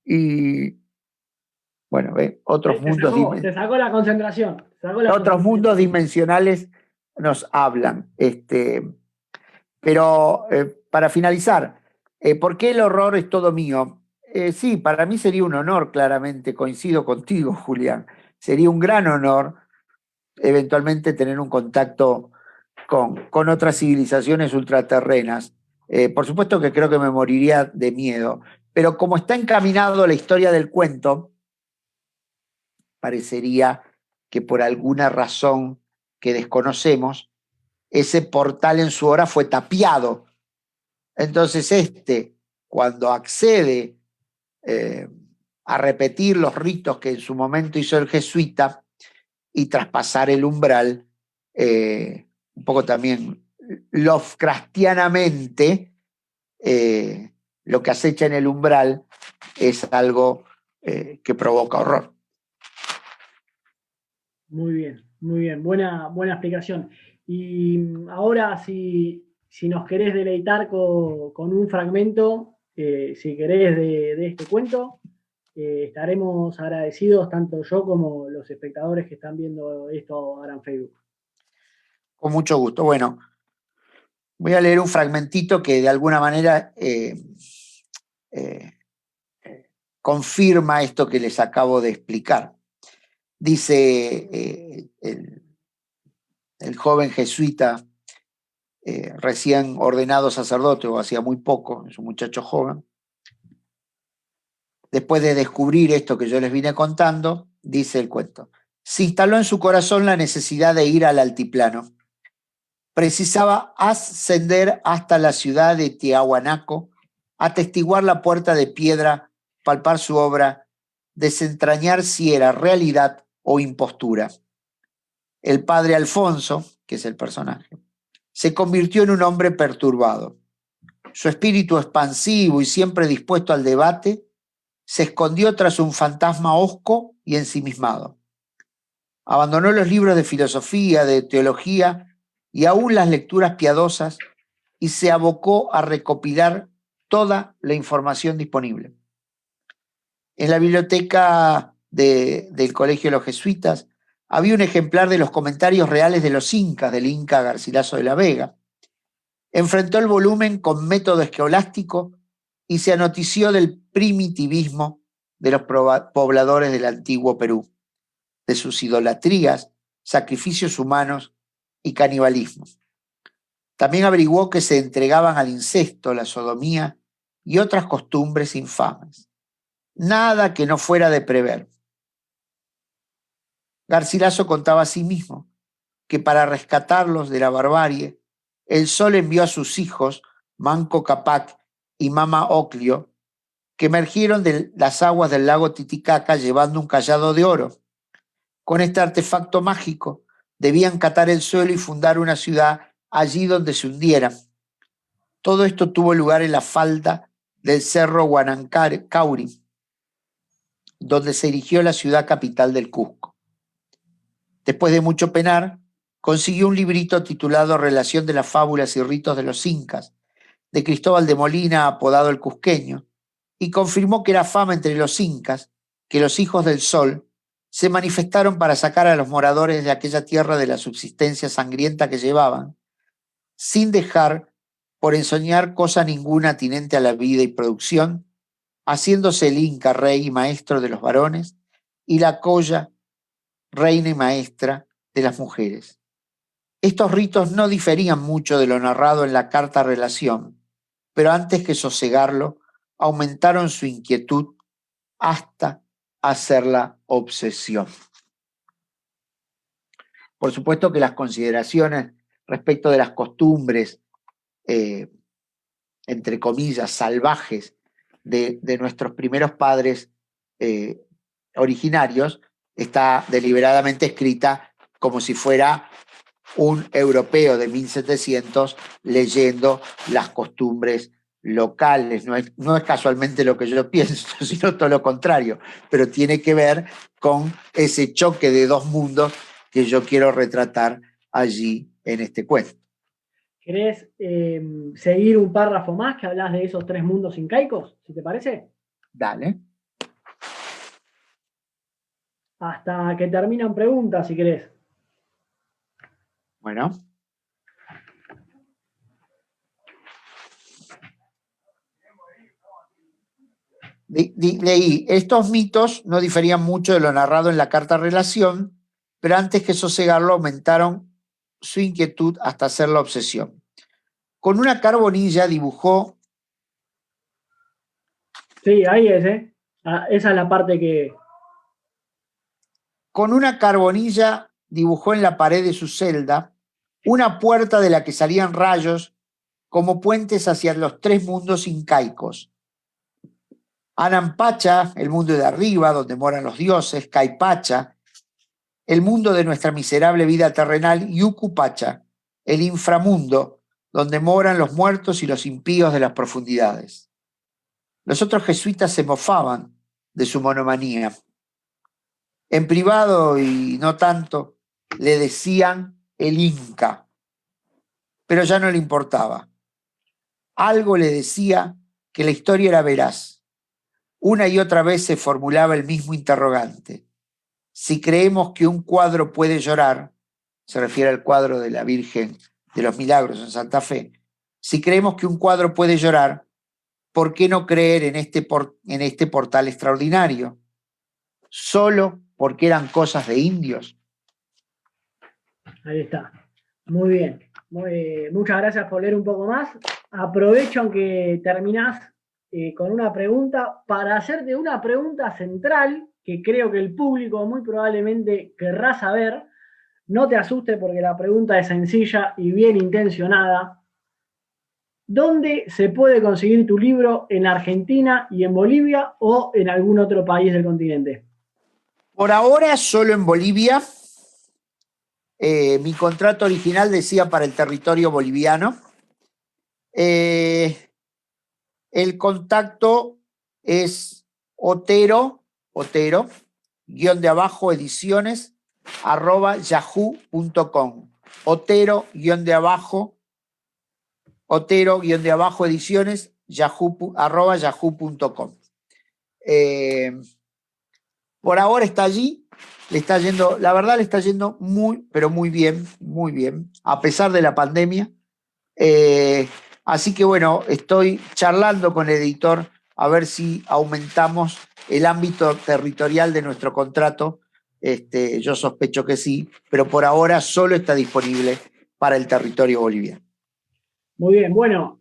Y bueno, otros mundos te sacó la concentración. Mundos dimensionales nos hablan. Pero para finalizar, ¿por qué el horror es todo mío? Sí, para mí sería un honor, claramente, coincido contigo, Julián. Sería un gran honor eventualmente tener un contacto con otras civilizaciones ultraterrenas. Por supuesto que creo que me moriría de miedo, pero como está encaminado la historia del cuento, parecería que por alguna razón que desconocemos, ese portal en su hora fue tapiado. Entonces cuando accede a repetir los ritos que en su momento hizo el jesuita y traspasar el umbral, un poco también Lovecraftianamente, lo que acecha en el umbral es algo que provoca horror. Muy bien, buena explicación. Y ahora, si nos querés deleitar con un fragmento, si querés, de este cuento, estaremos agradecidos, tanto yo como los espectadores que están viendo esto ahora en Facebook. Con mucho gusto. Bueno, voy a leer un fragmentito que de alguna manera confirma esto que les acabo de explicar. Dice el joven jesuita recién ordenado sacerdote, o hacía muy poco, es un muchacho joven. Después de descubrir esto que yo les vine contando, dice el cuento, se instaló en su corazón la necesidad de ir al altiplano. Precisaba ascender hasta la ciudad de Tiahuanaco, atestiguar la puerta de piedra, palpar su obra, desentrañar si era realidad o impostura. El padre Alfonso, que es el personaje, se convirtió en un hombre perturbado. Su espíritu expansivo y siempre dispuesto al debate se escondió tras un fantasma hosco y ensimismado. Abandonó los libros de filosofía, de teología y aún las lecturas piadosas y se abocó a recopilar toda la información disponible. En la biblioteca del Colegio de los Jesuitas había un ejemplar de los comentarios reales de los incas, del inca Garcilaso de la Vega. Enfrentó el volumen con método escolástico y se anotició del primitivismo de los pobladores del antiguo Perú, de sus idolatrías, sacrificios humanos y canibalismo. También averiguó que se entregaban al incesto, la sodomía y otras costumbres infames. Nada que no fuera de prever. Garcilaso contaba a sí mismo que para rescatarlos de la barbarie, el sol envió a sus hijos, Manco Cápac y Mama Oclio, que emergieron de las aguas del lago Titicaca llevando un cayado de oro. Con este artefacto mágico debían catar el suelo y fundar una ciudad allí donde se hundieran. Todo esto tuvo lugar en la falda del cerro Huanancauri, donde se erigió la ciudad capital del Cusco. Después de mucho penar, consiguió un librito titulado Relación de las fábulas y ritos de los incas, de Cristóbal de Molina, apodado el Cusqueño, y confirmó que era fama entre los incas que los hijos del sol se manifestaron para sacar a los moradores de aquella tierra de la subsistencia sangrienta que llevaban, sin dejar por ensoñar cosa ninguna atinente a la vida y producción, haciéndose el inca rey y maestro de los varones y la colla reina y maestra de las mujeres. Estos ritos no diferían mucho de lo narrado en la carta relación, pero antes que sosegarlo, aumentaron su inquietud hasta hacerla obsesión. Por supuesto que las consideraciones respecto de las costumbres, entre comillas, salvajes de nuestros primeros padres originarios, está deliberadamente escrita como si fuera un europeo de 1700 leyendo las costumbres locales. No es casualmente lo que yo pienso, sino todo lo contrario, pero tiene que ver con ese choque de dos mundos que yo quiero retratar allí en este cuento. ¿Querés seguir un párrafo más que hablas de esos tres mundos incaicos, si te parece? Dale. Hasta que terminan preguntas, si querés. Bueno. Leí, estos mitos no diferían mucho de lo narrado en la carta relación, pero antes que sosegarlo aumentaron su inquietud hasta hacerla obsesión. Con una carbonilla dibujó... Sí, ahí es, esa es la parte que... Con una carbonilla dibujó en la pared de su celda una puerta de la que salían rayos como puentes hacia los tres mundos incaicos. Anampacha, el mundo de arriba, donde moran los dioses, Caipacha, el mundo de nuestra miserable vida terrenal, y Ucupacha, el inframundo, donde moran los muertos y los impíos de las profundidades. Los otros jesuitas se mofaban de su monomanía. En privado y no tanto, le decían el Inca, pero ya no le importaba. Algo le decía que la historia era veraz. Una y otra vez se formulaba el mismo interrogante. Si creemos que un cuadro puede llorar, se refiere al cuadro de la Virgen de los Milagros en Santa Fe, si creemos que un cuadro puede llorar, ¿por qué no creer en este portal extraordinario? ¿Solo porque eran cosas de indios? Ahí está. Muy bien. Muchas gracias por leer un poco más. Aprovecho aunque terminás con una pregunta para hacerte una pregunta central que creo que el público muy probablemente querrá saber. No te asustes porque la pregunta es sencilla y bien intencionada. ¿Dónde se puede conseguir tu libro en Argentina y en Bolivia o en algún otro país del continente? Por ahora solo en Bolivia. Mi contrato original decía para el territorio boliviano. El contacto es guión de abajo, ediciones, @yahoo.com. Guión de abajo, ediciones, @yahoo.com. Por ahora está allí, le está yendo, la verdad le está yendo muy, pero muy bien, a pesar de la pandemia. Así que bueno, estoy charlando con el editor a ver si aumentamos el ámbito territorial de nuestro contrato. Yo sospecho que sí, pero por ahora solo está disponible para el territorio boliviano. Muy bien, bueno,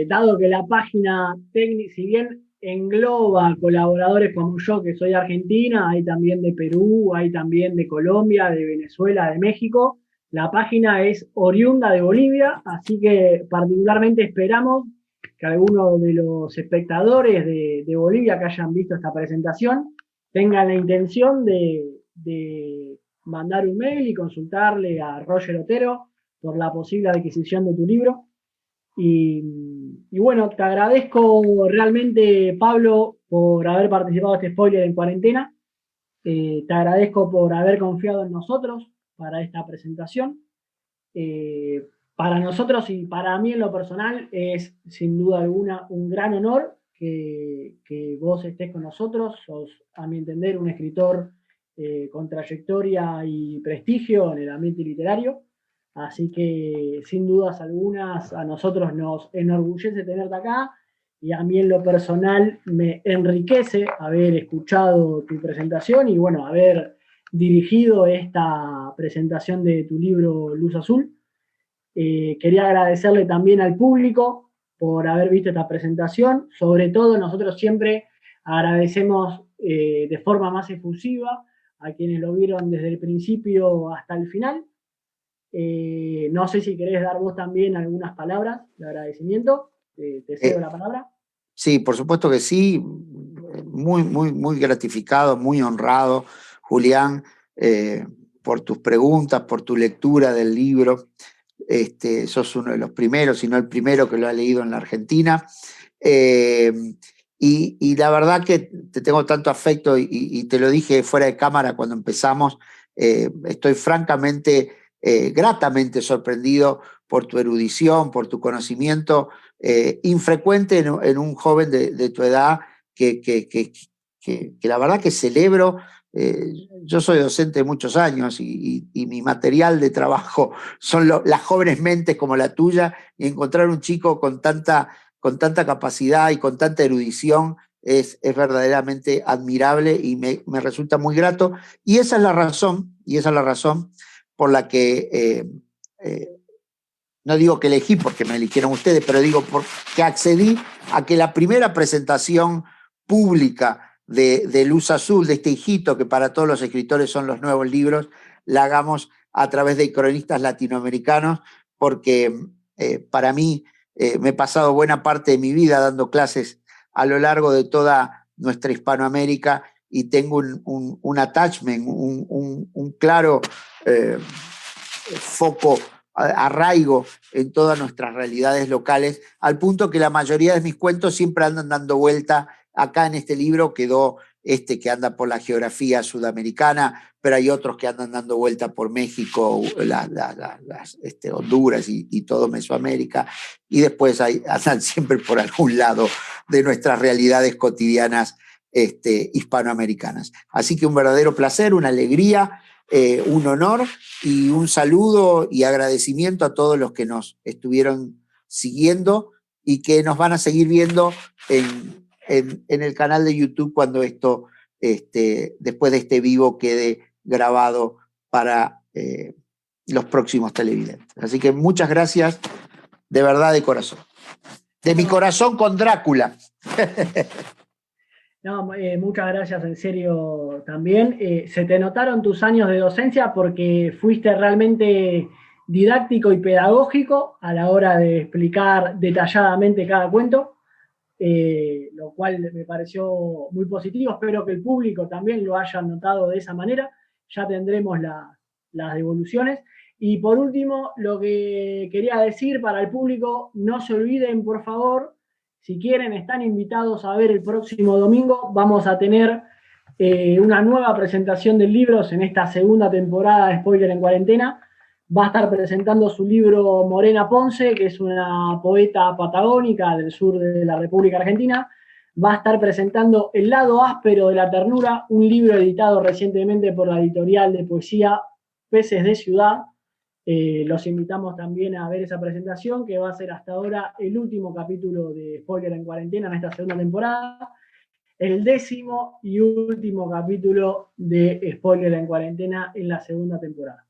dado que la página técnica, si bien engloba colaboradores como yo, que soy de Argentina, hay también de Perú, hay también de Colombia, de Venezuela, de México, la página es oriunda de Bolivia, así que particularmente esperamos que algunos de los espectadores de Bolivia que hayan visto esta presentación tengan la intención de mandar un mail y consultarle a Roger Otero por la posible adquisición de tu libro. Y bueno, te agradezco realmente, Pablo, por haber participado de este spoiler en cuarentena. Te agradezco por haber confiado en nosotros para esta presentación. Para nosotros y para mí en lo personal es sin duda alguna un gran honor que vos estés con nosotros. Sos, a mi entender, un escritor con trayectoria y prestigio en el ambiente literario. Así que sin dudas algunas a nosotros nos enorgullece tenerte acá y a mí en lo personal me enriquece haber escuchado tu presentación y bueno, haber dirigido esta presentación de tu libro Luz Azul. Quería agradecerle también al público por haber visto esta presentación. Sobre todo, nosotros siempre agradecemos de forma más efusiva a quienes lo vieron desde el principio hasta el final. No sé si querés dar vos también algunas palabras de agradecimiento. Te cedo la palabra. Sí, por supuesto que sí. Muy, muy, muy gratificado, muy honrado, Julián, por tus preguntas, por tu lectura del libro. Sos uno de los primeros, si no el primero que lo ha leído en la Argentina. Y la verdad que te tengo tanto afecto y te lo dije fuera de cámara cuando empezamos. Estoy francamente, gratamente sorprendido por tu erudición, por tu conocimiento infrecuente en un joven de tu edad que la verdad que celebro. Yo soy docente de muchos años y mi material de trabajo son las jóvenes mentes como la tuya, y encontrar un chico con tanta capacidad y con tanta erudición es verdaderamente admirable y me resulta muy grato. Y esa es la razón por la que, no digo que elegí porque me eligieron ustedes, pero digo porque accedí a que la primera presentación pública de Luz Azul, de este hijito que para todos los escritores son los nuevos libros, la hagamos a través de cronistas latinoamericanos, porque para mí me he pasado buena parte de mi vida dando clases a lo largo de toda nuestra Hispanoamérica y tengo un attachment, un claro foco, arraigo en todas nuestras realidades locales, al punto que la mayoría de mis cuentos siempre andan dando vuelta. Acá en este libro quedó que anda por la geografía sudamericana, pero hay otros que andan dando vuelta por México, Honduras y todo Mesoamérica, y después andan siempre por algún lado de nuestras realidades cotidianas hispanoamericanas. Así que un verdadero placer, una alegría, un honor y un saludo y agradecimiento a todos los que nos estuvieron siguiendo y que nos van a seguir viendo en el canal de YouTube cuando esto, después de este vivo, quede grabado para los próximos televidentes. Así que muchas gracias, de verdad, de corazón. De mi corazón con Drácula. No, muchas gracias, en serio, también. Se te notaron tus años de docencia porque fuiste realmente didáctico y pedagógico a la hora de explicar detalladamente cada cuento, lo cual me pareció muy positivo. Espero que el público también lo haya notado de esa manera. Ya tendremos las devoluciones. Y por último, lo que quería decir para el público, no se olviden, por favor, si quieren, están invitados a ver el próximo domingo. Vamos a tener una nueva presentación de libros en esta segunda temporada de Spoiler en Cuarentena. Va a estar presentando su libro Morena Ponce, que es una poeta patagónica del sur de la República Argentina. Va a estar presentando El lado áspero de la ternura, un libro editado recientemente por la editorial de poesía Peces de Ciudad. Los invitamos también a ver esa presentación, que va a ser hasta ahora el último capítulo de Spoiler en Cuarentena en esta segunda temporada, el 10º y último capítulo de Spoiler en Cuarentena en la segunda temporada.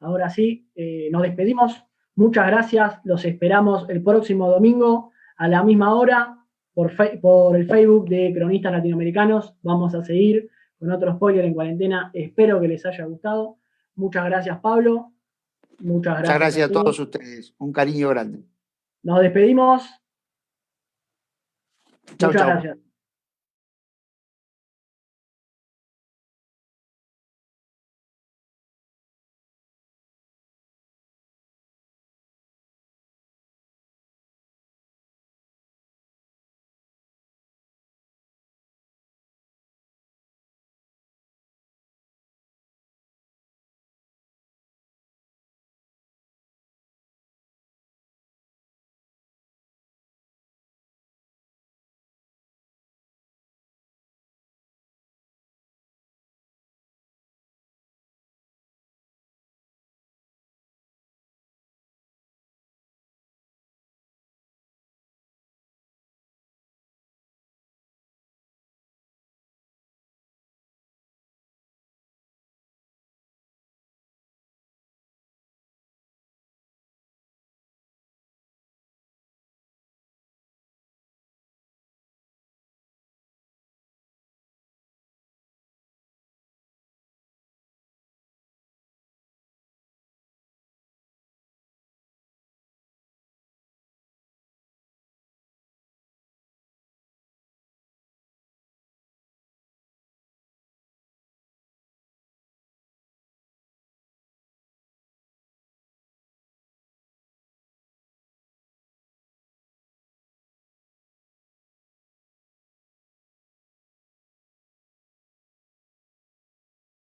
Ahora sí, nos despedimos. Muchas gracias. Los esperamos el próximo domingo a la misma hora por el Facebook de Cronistas Latinoamericanos. Vamos a seguir con otro Spoiler en Cuarentena. Espero que les haya gustado. Muchas gracias, Pablo. Muchas gracias a todos ustedes. Un cariño grande. Nos despedimos. Chau, Muchas chau. gracias.